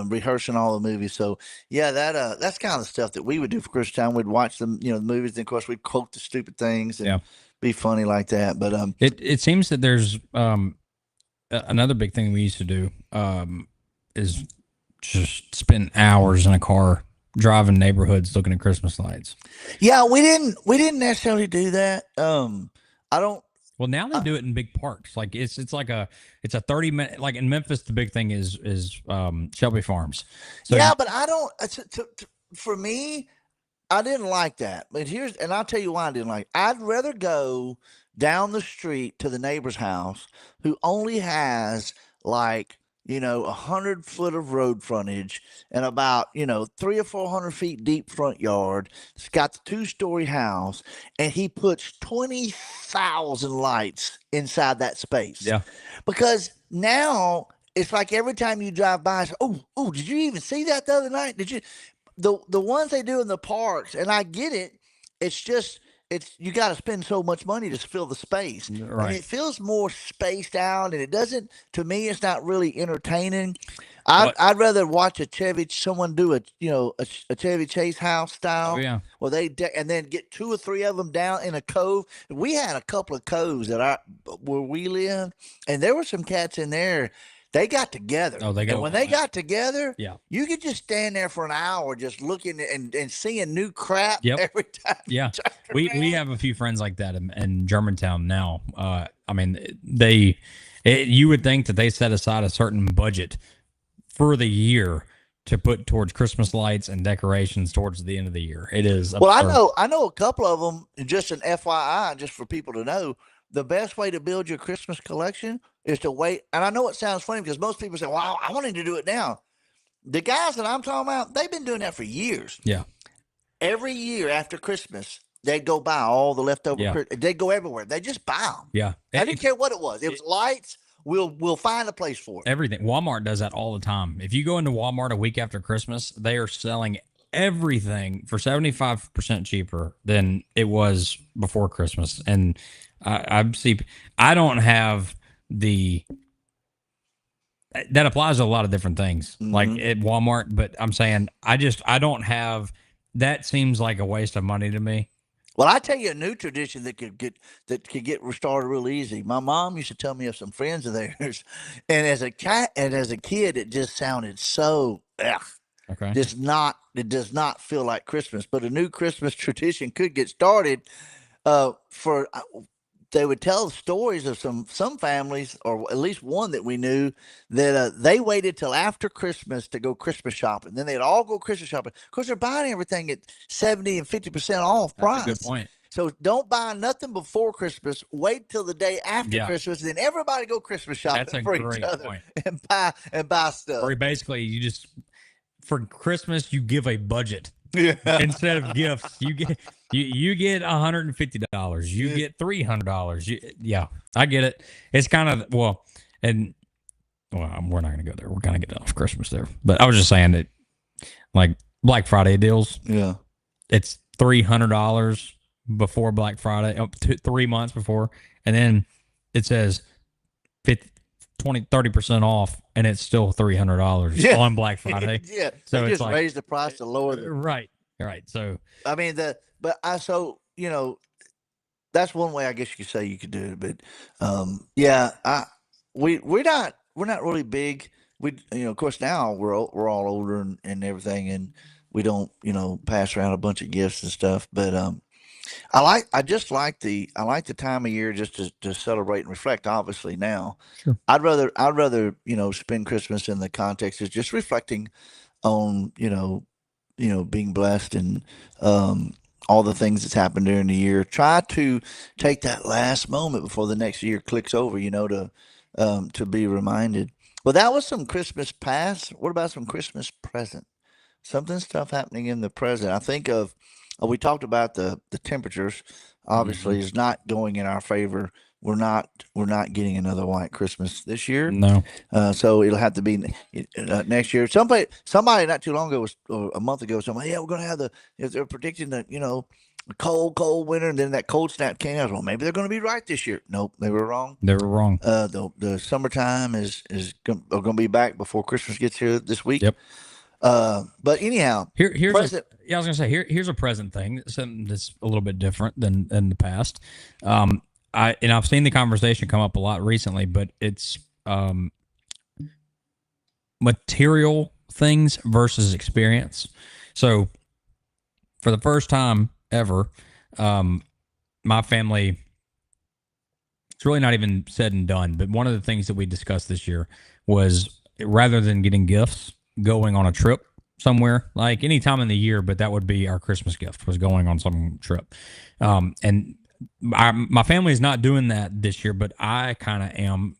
rehearsing all the movies. So yeah, that's kind of the stuff that we would do for Christmas time. We'd watch them, the movies, and of course we'd quote the stupid things and be funny like that. But it seems that there's another big thing we used to do is just spend hours in a car driving neighborhoods looking at Christmas lights. Yeah, we didn't necessarily do that. I don't. Well, now they do it in big parks. Like it's a 30-minute. Like in Memphis, the big thing is Shelby Farms. So yeah, but I don't. For me, I didn't like that. But and I'll tell you why I didn't like it. I'd rather go down the street to the neighbor's house who only has like 100 foot of road frontage and about 300 or 400 feet deep front yard. It's got the 2-story house, and he puts 20,000 lights inside that space. Yeah, because now it's like every time you drive by, it's, oh, did you even see that the other night? Did you? The ones they do in the parks, and I get it. It's just. You got to spend so much money to fill the space, right? And it feels more spaced out, and it doesn't. To me, it's not really entertaining. I'd rather watch someone do a Chevy Chase house style. Oh, yeah. Well, and then get 2 or 3 of them down in a cove. We had a couple of coves where we live, and there were some cats in there. They got together. Oh, they got. And when they got together, yeah, you could just stand there for an hour just looking and seeing new crap every time. Yeah, we have a few friends like that in Germantown now. I mean, you would think that they set aside a certain budget for the year to put towards Christmas lights and decorations towards the end of the year. It is. Well, absurd. I know a couple of them. Just an FYI, just for people to know, the best way to build your Christmas collection is to wait. And I know it sounds funny because most people say, "Well, I wanted to do it now." The guys that I'm talking about, they've been doing that for years. Yeah. Every year after Christmas, they'd go buy all the leftover. Yeah. They'd go everywhere. They just buy them. Yeah. I didn't care what it was. It was lights. We'll find a place for it. Everything. Walmart does that all the time. If you go into Walmart a week after Christmas, they are selling everything for 75% cheaper than it was before Christmas. And I don't have that applies to a lot of different things, like at Walmart, but I'm saying I don't have that. Seems like a waste of money to me. Well, I tell you a new tradition that could get restarted real easy. My mom used to tell me of some friends of theirs, and as a kid, it just sounded so Okay. it does not feel like Christmas. But a new Christmas tradition could get started. They would tell stories of some families, or at least one that we knew, that they waited till after Christmas to go Christmas shopping. Then they'd all go Christmas shopping. Of course, they're buying everything at 70 and 50% off price. That's a good point. So don't buy nothing before Christmas. Wait till the day after Yeah. Christmas, and then everybody go Christmas shopping That's a for great each other point. and buy stuff. Or basically, you just for Christmas you give a budget. Yeah. Instead of gifts, you get $150. You get $300. Yeah, I get it. It's kind of we're not going to go there. We're kind of getting off Christmas there, but I was just saying that, like Black Friday deals. Yeah, it's $300 before Black Friday, 3 months before, and then it says 30% off, and it's still $300 on Black Friday. Yeah, so they it's just like, raise the price to lower the right. So I mean that's one way I guess you could say you could do it, but we're not really big. We of course now we're all older and everything, and we don't pass around a bunch of gifts and stuff, but I like the time of year just to celebrate and reflect. Obviously now, Sure. I'd rather spend Christmas in the context of just reflecting on being blessed and all the things that's happened during the year. Try to take that last moment before the next year clicks over, to be reminded. Well, that was some Christmas past. What about some Christmas present? Stuff happening in the present. I think of we talked about the temperatures. Obviously, is not going in our favor. We're not getting another white Christmas this year. No. So it'll have to be next year. Somebody not too long ago or a month ago, somebody, we're going to have they're predicting that, a cold winter, and then that cold snap came out. Well, maybe they're going to be right this year. Nope, they were wrong. The summertime is going to be back before Christmas gets here this week. Yep. But anyhow, here's I was going to say, here's a present thing, something that's a little bit different than the past. I've seen the conversation come up a lot recently, but it's material things versus experience. So for the first time ever, my family, it's really not even said and done, but one of the things that we discussed this year was, rather than getting gifts, going on a trip somewhere, like any time in the year, but that would be our Christmas gift, was going on some trip. And my family is not doing that this year, but I kind of am.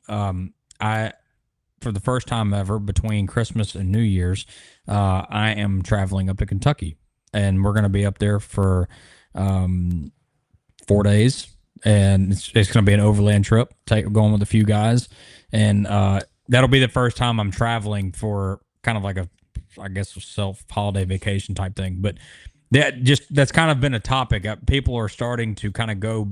For the first time ever, between Christmas and New Year's, I am traveling up to Kentucky, and we're going to be up there for 4 days, and it's going to be an overland trip, going with a few guys, and that'll be the first time I'm traveling for kind of like a self-holiday vacation type thing. But that's kind of been a topic. People are starting to kind of go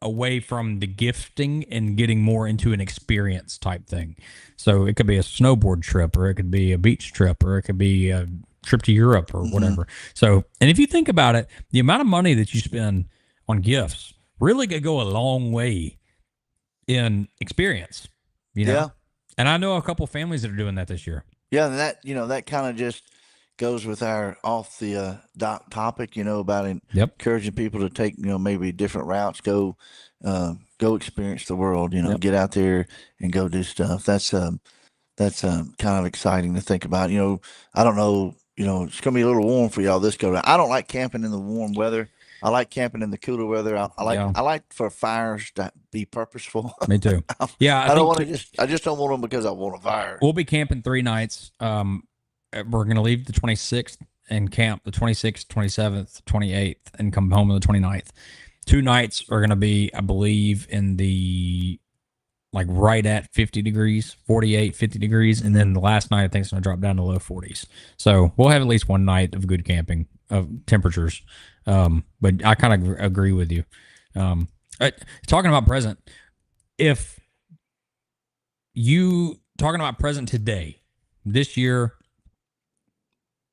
away from the gifting and getting more into an experience type thing. So it could be a snowboard trip, or it could be a beach trip, or it could be a trip to Europe, or whatever. So, and if you think about it, the amount of money that you spend on gifts really could go a long way in experience, Yeah. And I know a couple families that are doing that this year. Yeah, and that kind of just goes with our off the dot topic, about encouraging people to take maybe different routes, go experience the world, get out there and go do stuff. That's that's kind of exciting to think about. I don't know. It's gonna be a little warm for y'all this go round. I don't like camping in the warm weather. I like camping in the cooler weather. Yeah, I like for fires to be purposeful. me too. Yeah, I I don't think want to I just don't want them because I want a fire. we'll be camping 3 nights. We're gonna leave the 26th and camp the 26th, 27th, 28th, and come home on the 29th. 2 nights are gonna be, I believe, in the like right at 50 degrees, 48, 50 degrees. And then the last night, I think it's going to drop down to low 40s. So we'll have at least one night of good camping of temperatures. But I kind of agree with you. Talking about present, if you talking about present today, this year,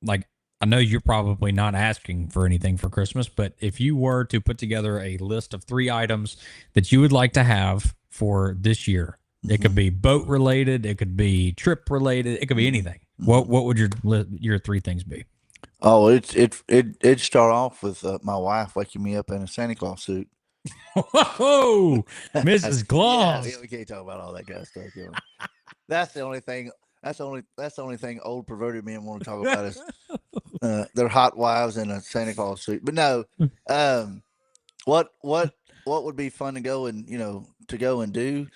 like I know you're probably not asking for anything for Christmas, but if you were to put together a list of 3 items that you would like to have for this year, it could be boat related, it could be trip related, it could be anything. What would your 3 things be? Oh, it'd start off with my wife waking me up in a Santa Claus suit. Whoa, Mrs. Claus. Yeah, we can't talk about all that kind of stuff. That's the only thing. That's the only thing old perverted men want to talk about is their hot wives in a Santa Claus suit. But no, what would be fun to go and do?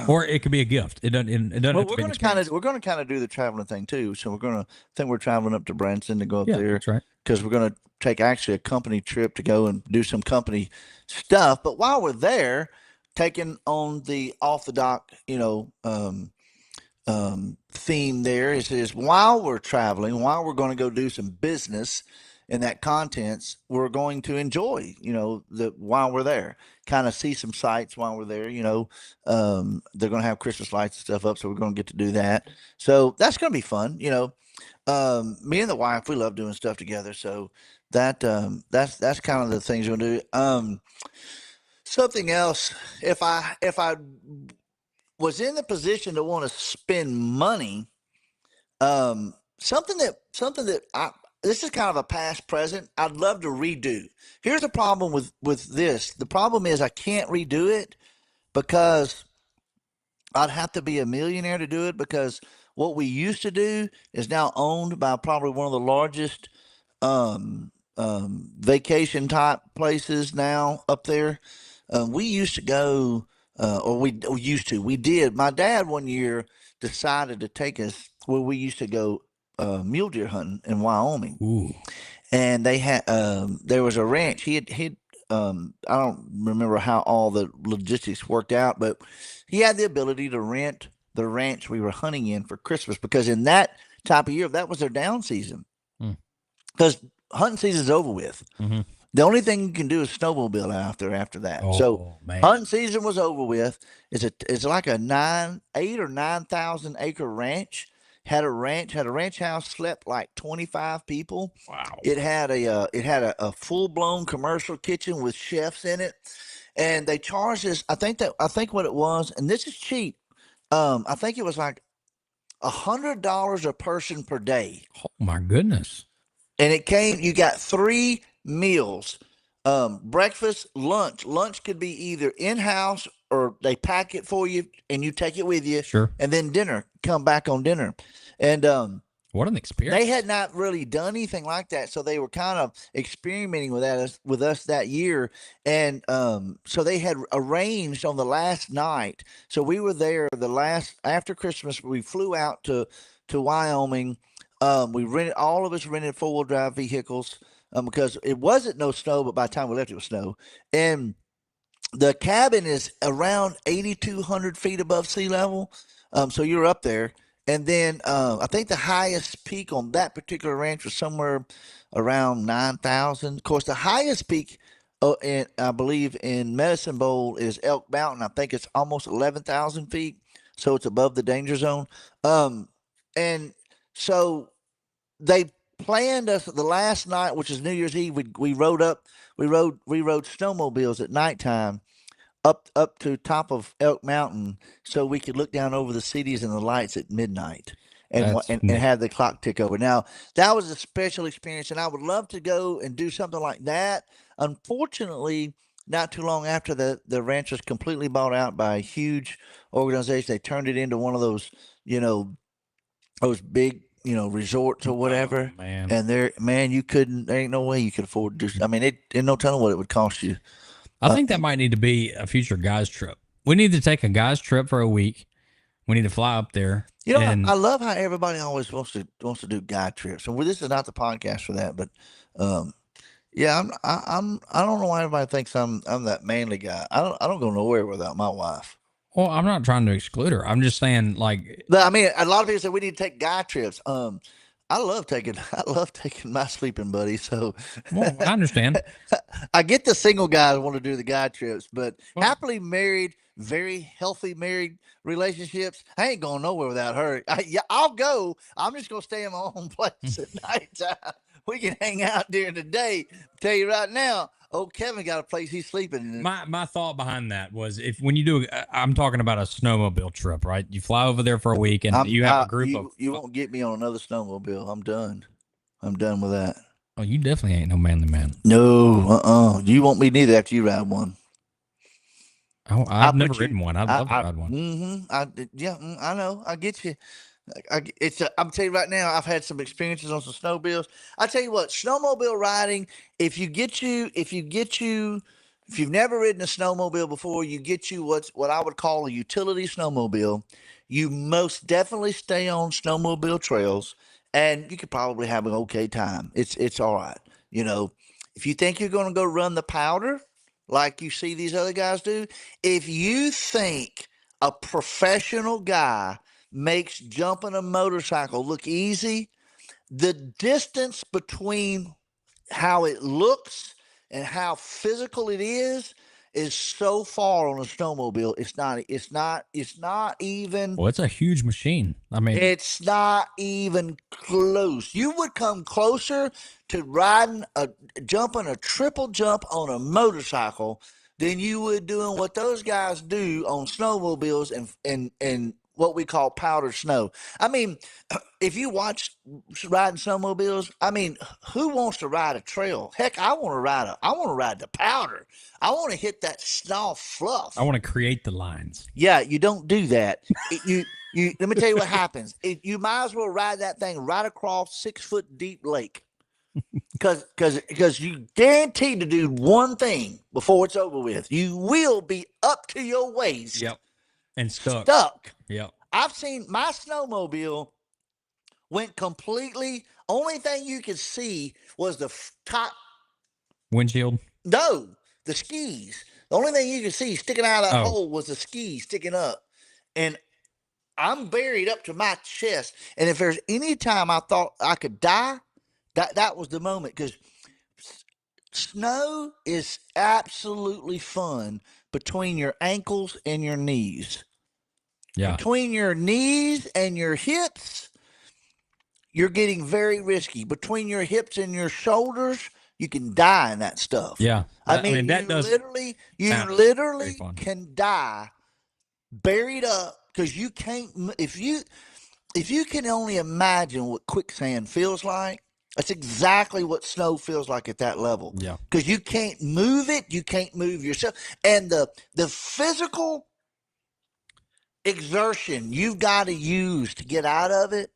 Or it could be a gift. It doesn't. It doesn't. Well, have to be an we're gonna kind of do the traveling thing too. So I think we're traveling up to Branson to go up Yeah, there. that's right. Because we're going to take actually a company trip to go and do some company stuff. But while we're there, taking on the off the dock, theme there is while we're traveling, while we're going to go do some business in that contents, we're going to enjoy, while we're there, kind of see some sights while we're there. They're going to have Christmas lights and stuff up, so we're going to get to do that. So that's going to be fun. Me and the wife, we love doing stuff together. So that's kind of the things we're gonna do. Something else, if I was in the position to want to spend money, something that this is kind of a past present. I'd love to redo. Here's the problem with this. The problem is I can't redo it because I'd have to be a millionaire to do it, because what we used to do is now owned by probably one of the largest vacation type places now up there. We used to go, we did. My dad one year decided to take us where we used to go mule deer hunting in Wyoming. Ooh. And they had there was a ranch. He I don't remember how all the logistics worked out, but he had the ability to rent the ranch we were hunting in for Christmas, because in that type of year, that was their down season. Because hunting season's over with. Mm-hmm. The only thing you can do is snowmobile out there after that. Oh, so man. hunting season was over with. It's like a 8 or 9,000 acre ranch. Had a ranch house, slept like 25 people. Wow. It had a full blown commercial kitchen with chefs in it, and they charged us. I think what it was, and this is cheap. I think it was like $100 a person per day. Oh my goodness. And you got 3 meals, breakfast, lunch. Lunch could be either in-house or they pack it for you and you take it with you. Sure. And then dinner, come back on dinner. And what an experience. they had not really done anything like that, so they were kind of experimenting with us that year. And so they had arranged on the last night. So we were there after Christmas. We flew out to Wyoming. All of us rented 4-wheel drive vehicles because it wasn't no snow, but by the time we left, it was snow. And the cabin is around 8,200 feet above sea level. So you're up there. And then I think the highest peak on that particular ranch was somewhere around 9,000. Of course, the highest peak, I believe, in Medicine Bowl is Elk Mountain. I think it's almost 11,000 feet. So it's above the danger zone. And so they planned us the last night, which is New Year's Eve. We rode snowmobiles at nighttime up to top of Elk Mountain, so we could look down over the cities and the lights at midnight and have the clock tick over. Now, that was a special experience, and I would love to go and do something like that. Unfortunately, not too long after the ranch was completely bought out by a huge organization. They turned it into one of those, you know, those big, you know, resorts or whatever. Oh, man. And you couldn't. There ain't no way you could afford to. I mean, it ain't no telling what it would cost you. I think that might need to be a future guys trip. We need to take a guys trip for a week. We need to fly up there. You know, and I love how everybody always wants to do guy trips, and this is not the podcast for that, but yeah, I don't know why everybody thinks I'm that manly guy. I don't go nowhere without my wife. well, I'm not trying to exclude her. I'm just saying, like, But, I mean, a lot of people say we need to take guy trips. I love taking my sleeping buddy. So well, I understand. I get the single guys want to do the guy trips, but Well- happily married, very healthy married relationships, I ain't going nowhere without her. I'll go. I'm just gonna stay in my own place at nighttime. We can hang out during the day. Tell you right now, old Kevin got a place he's sleeping in. My thought behind that was when you do, I'm talking about a snowmobile trip, right? You fly over there for a week and you have a group of. You won't get me on another snowmobile. I'm done. I'm done with that. Oh, you definitely ain't no manly man. No, You won't be neither after you ride one. Oh, I've never ridden one. I'd love to ride one. I know. I get you. I'm telling you right now, I've had some experiences on some snowmobiles. I tell you what, snowmobile riding, if you've never ridden a snowmobile before, you get you what I would call a utility snowmobile. You most definitely stay on snowmobile trails, and you could probably have an okay time. It's all right. You know, if you think you're going to go run the powder like you see these other guys do, if you think a professional guy makes jumping a motorcycle look easy, the distance between how it looks and how physical it is so far on a snowmobile. It's not even. Well, it's a huge machine. I mean, It's not even close. You would come closer to jumping a triple jump on a motorcycle than you would doing what those guys do on snowmobiles and what we call powdered snow. I mean, if you watch riding snowmobiles, I mean, who wants to ride a trail? Heck, I want to ride the powder. I want to hit that snow fluff. I want to create the lines. Yeah, you don't do that. Let me tell you what happens. You might as well ride that thing right across 6 foot deep lake. Because you guaranteed to do one thing before it's over with. You will be up to your waist. Yep. And Stuck. Yep. I've seen my snowmobile went completely. Only thing you could see was the top. Windshield. No, the skis. The only thing you could see sticking out of that Oh. hole was the skis sticking up. And I'm buried up to my chest. And if there's any time I thought I could die, that was the moment. Because snow is absolutely fun between your ankles and your knees. Yeah. Between your knees and your hips, you're getting very risky. Between your hips and your shoulders, you can die in that stuff. Yeah. I mean that you does. literally sound very fun. can die buried up because you can't. If you can only imagine what quicksand feels like, that's exactly what snow feels like at that level. Yeah. Because you can't move it, you can't move yourself, and the physical exertion you've got to use to get out of it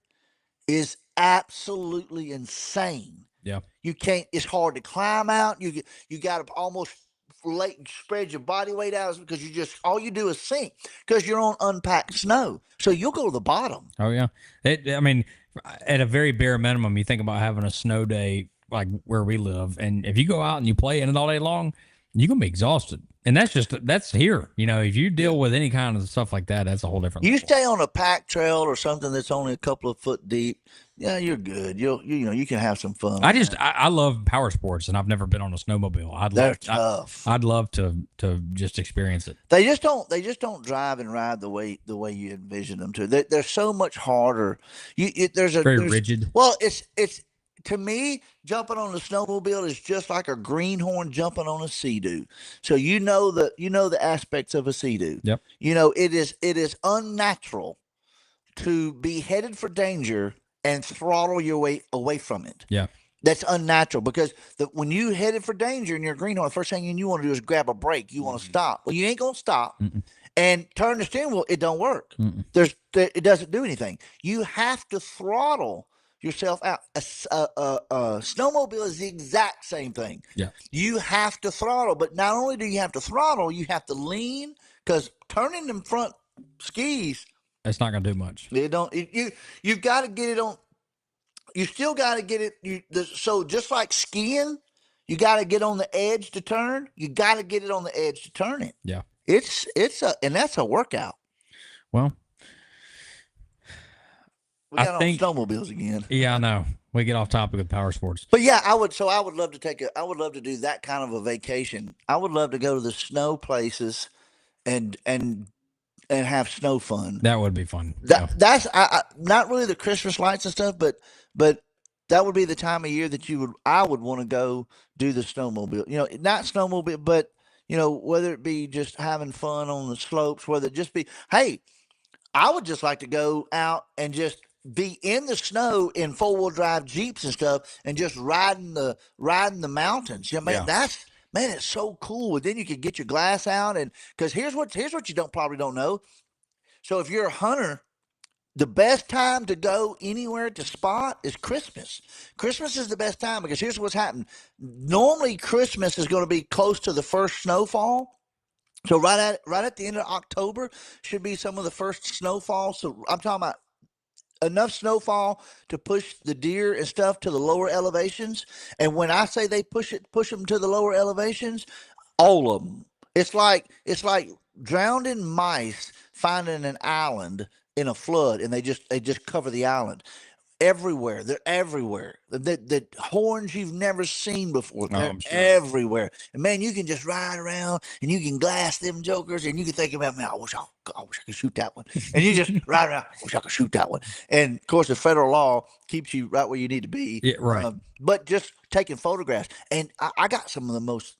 is absolutely insane. Yeah. You can't. It's hard to climb out. You got to almost spread your body weight out because all you do is sink because you're on unpacked snow. So you'll go to the bottom. Oh yeah. I mean, at a very bare minimum, you think about having a snow day like where we live, and if you go out and you play in it all day long, you're gonna be exhausted. And that's here. You know, if you deal with any kind of stuff like that, that's a whole different. You level. stay on a packed trail or something that's only a couple of foot deep. Yeah, you're good. You can have some fun. I love power sports, and I've never been on a snowmobile. They're tough. I'd love to just experience it. They just don't drive and ride the way you envision them to. They're so much harder. There's Rigid. Well, it's to me, jumping on the snowmobile is just like a greenhorn jumping on a sea-doo. So you know the aspects of a sea-doo. Yep. You know it is unnatural to be headed for danger and throttle your way away from it. Yeah. That's unnatural because when you headed for danger in your greenhorn, the first thing you want to do is grab a brake. You want to stop. Well, you ain't gonna stop and turn the steering wheel. It don't work. It doesn't do anything. You have to throttle yourself out. A snowmobile is the exact same thing. Yeah. You have to throttle, but not only do you have to throttle, you have to lean because turning them front skis, it's not going to do much. They don't. You've got to get it on. You still got to get it. So just like skiing, you got to get on the edge to turn. You got to get it on the edge to turn it. Yeah. And that's a workout. Well, we got on snowmobiles again. Yeah, I know. We get off topic with power sports. But yeah, I would love to I would love to do that kind of a vacation. I would love to go to the snow places and have snow fun. That would be fun. That's not really the Christmas lights and stuff, but that would be the time of year that I would want to go do the snowmobile. Not snowmobile, but whether it be just having fun on the slopes, whether it just be, hey, I would just like to go out and just be in the snow in 4-wheel drive Jeeps and stuff and just riding the mountains. It's so cool. And then you could get your glass out, and because here's what you probably don't know. So if you're a hunter, the best time to go anywhere to spot is Christmas. Christmas is the best time because here's what's happened. Normally Christmas is going to be close to the first snowfall. So right at the end of October should be some of the first snowfall. So I'm talking about enough snowfall to push the deer and stuff to the lower elevations. And when I say they push them to the lower elevations, all of them. It's like drowning mice finding an island in a flood, and they just cover the island. Everywhere. They're everywhere. The horns you've never seen before. They're everywhere. And man, you can just ride around and you can glass them jokers, and you can think about, man, I wish I could shoot that one. And you just ride around, I wish I could shoot that one. And of course, the federal law keeps you right where you need to be. Yeah, right. But just taking photographs. And I got some of the most.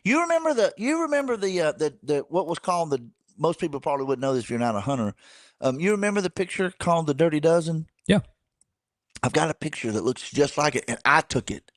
You remember the what was called the. Most people probably wouldn't know this if you're not a hunter. You remember the picture called the Dirty Dozen? Yeah. I've got a picture that looks just like it, and I took it.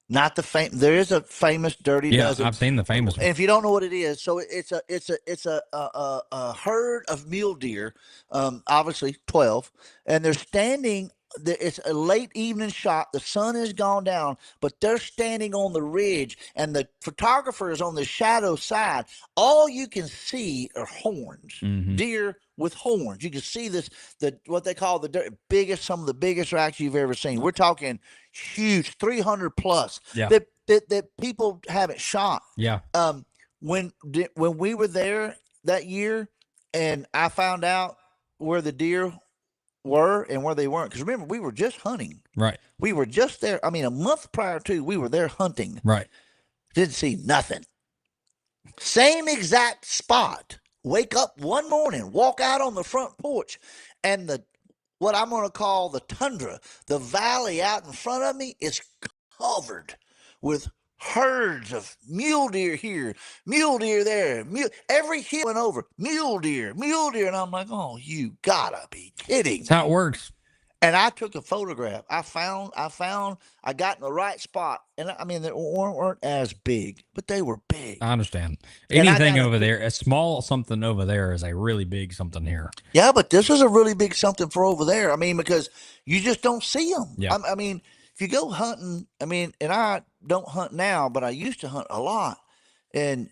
Not the there is a famous Dirty Dozen. Yeah, I've seen the famous one. And if you don't know what it is, so it's a herd of mule deer, obviously 12, and they're standing. It's a late evening shot. The sun has gone down, but they're standing on the ridge, and the photographer is on the shadow side. All you can see are horns, deer with horns. You can see what they call some of the biggest racks you've ever seen. We're talking huge, 300 plus. Yeah. That people haven't shot. Yeah. When we were there that year, and I found out where the deer were and where they weren't, because remember, we were just hunting. Right. We were just there. I mean, a month prior to, we were there hunting. Right. Didn't see nothing. Same exact spot. Wake up one morning, walk out on the front porch, and what I'm going to call the tundra, the valley out in front of me, is covered with herds of mule deer here, mule deer there, every hill went over, mule deer, and I'm like, oh, you gotta be kidding. That's how it works. And I took a photograph. I got in the right spot, and I mean, they weren't as big, but they were big. I understand. Anything over there, a small something over there is a really big something here. Yeah, but this is a really big something for over there. I mean, because you just don't see them. Yeah. I mean, if you go hunting, I mean, and I don't hunt now, but I used to hunt a lot, and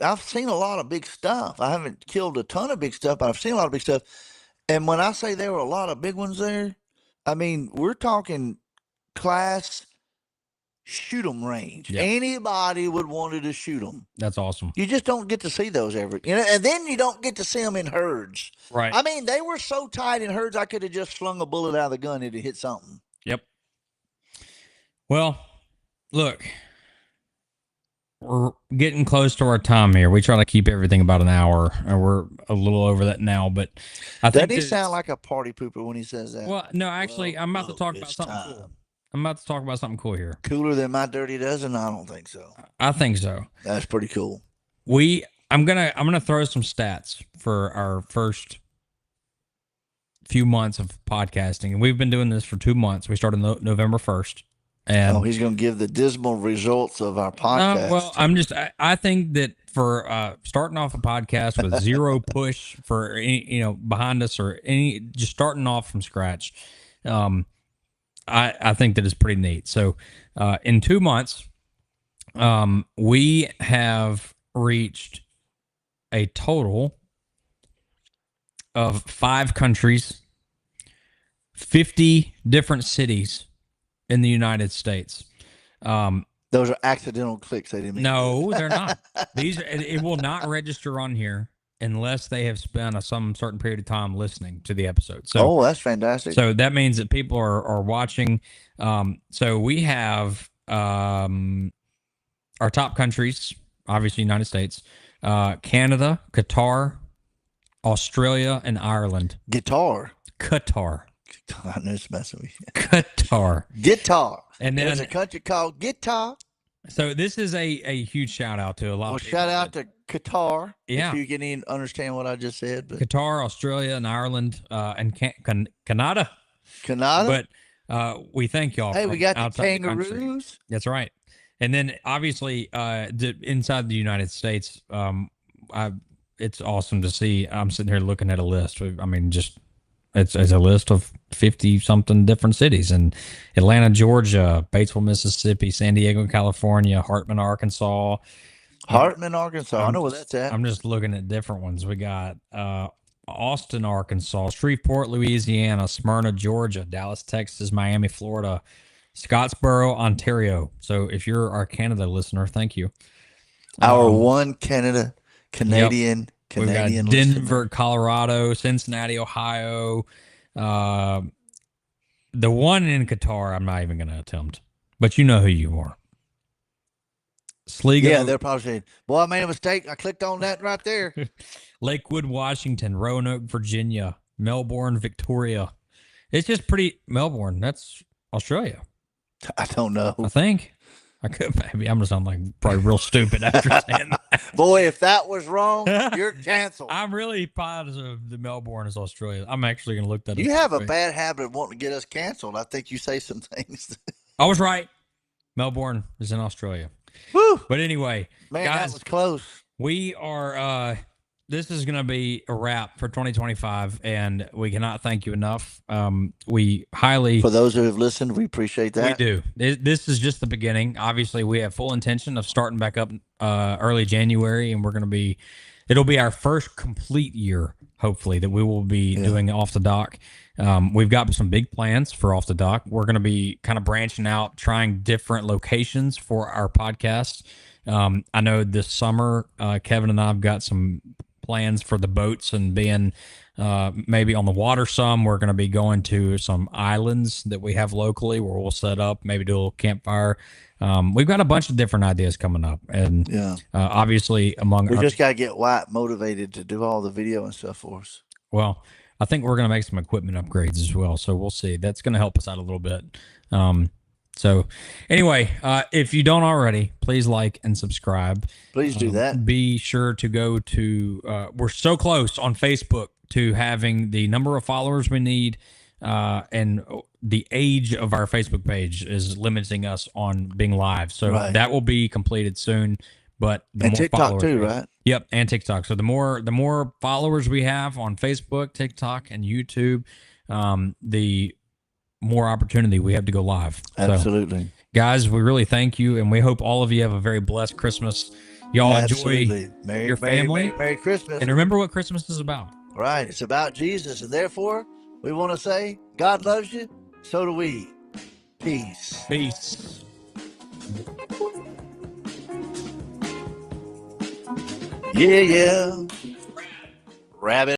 I've seen a lot of big stuff. I haven't killed a ton of big stuff, but I've seen a lot of big stuff. And when I say there were a lot of big ones there, I mean, we're talking class shoot 'em range. Yeah. Anybody would wanted to shoot them. That's awesome. You just don't get to see those ever, and then you don't get to see them in herds. Right. I mean, they were so tight in herds, I could have just slung a bullet out of the gun and it hit something. Yep. Well, look, we're getting close to our time here. We try to keep everything about an hour, and we're a little over that now. But I think doesn't he sound like a party pooper when he says that? Well, no, actually, I'm about to talk about something cool. I'm about to talk about something cool here. Cooler than my Dirty Dozen? I don't think so. I think so. That's pretty cool. I'm gonna throw some stats for our first few months of podcasting, and we've been doing this for 2 months. We started November 1st. And Oh, he's going to give the dismal results of our podcast. well, I think that for starting off a podcast with zero push for any, behind us or just starting off from scratch, I think that is pretty neat. So, in 2 months, we have reached a total of 5 countries, 50 different cities in the United States. Those are accidental clicks. They didn't mean No, they're not. It will not register on here unless they have spent some certain period of time listening to the episode. So, that's fantastic. so that means that people are watching. So we have our top countries, obviously United States, Canada, Qatar, Australia, and Ireland. Guitar. Qatar. I know it's messing with you. Qatar. Guitar. And then There's a country called Guitar. So this is a huge shout out to a lot Well, of people. shout out to Qatar. Yeah. If you can even understand what I just said. But Qatar, Australia, and Ireland, and Canada. Canada. But we thank y'all. Hey, from we got the outside country. kangaroos. That's right. And then obviously, inside the United States, it's awesome to see. I'm sitting here looking at a list. I mean, just it's a list of 50 something different cities in Atlanta, Georgia, Batesville, Mississippi, San Diego, California, Hartman, Arkansas. Hartman, Arkansas. I know where that's at. I'm just looking at different ones. We got Austin, Arkansas, Shreveport, Louisiana, Smyrna, Georgia, Dallas, Texas, Miami, Florida, Scottsboro, Ontario. So if you're our Canada listener, thank you. Our one Canadian. We've got Denver, listener. Colorado, Cincinnati, Ohio. The one in Qatar, I'm not even going to attempt, but you know who you are. Sligo. Yeah, they're probably saying, boy, I made a mistake. I clicked on that right there. Lakewood, Washington, Roanoke, Virginia, Melbourne, Victoria. It's just pretty. Melbourne, that's Australia. I don't know. I think. I could maybe. I'm gonna sound like probably real stupid after saying that. Boy, if that was wrong, you're canceled. I'm really positive the Melbourne is Australia. I'm actually gonna look that up. You have a bad habit of wanting to get us canceled. I think you say some things. I was right. Melbourne is in Australia. Woo! But anyway, Man, guys, that was close. we are. This is going to be a wrap for 2025, and we cannot thank you enough. We highly For those who have listened, we appreciate that. We do. This is just the beginning. Obviously, we have full intention of starting back up early January, and it'll be our first complete year, hopefully, that we will be doing Off the Dock. We've got some big plans for Off the Dock. We're going to be kind of branching out, trying different locations for our podcast. I know this summer, Kevin and I have got some plans for the boats and being maybe on the water some. We're going to be going to some islands that we have locally where we'll set up, maybe do a little campfire. We've got a bunch of different ideas coming up. And obviously we just got to get White motivated to do all the video and stuff for us. Well, I think we're going to make some equipment upgrades as well. So we'll see. That's going to help us out a little bit. So anyway, if you don't already, please like and subscribe. Please do that. Be sure to go to, we're so close on Facebook to having the number of followers we need. And the age of our Facebook page is limiting us on being live. So that will be completed soon. But the more TikTok followers too, right? Yep, and TikTok. So the more followers we have on Facebook, TikTok, and YouTube, the more opportunity we have to go live. Absolutely. So, guys, we really thank you, and we hope all of you have a very blessed Christmas. Y'all enjoy your family. Merry Christmas. And remember what Christmas is about. Right. It's about Jesus, and therefore we want to say God loves you, so do we. Peace. Peace. Yeah. Rabbit.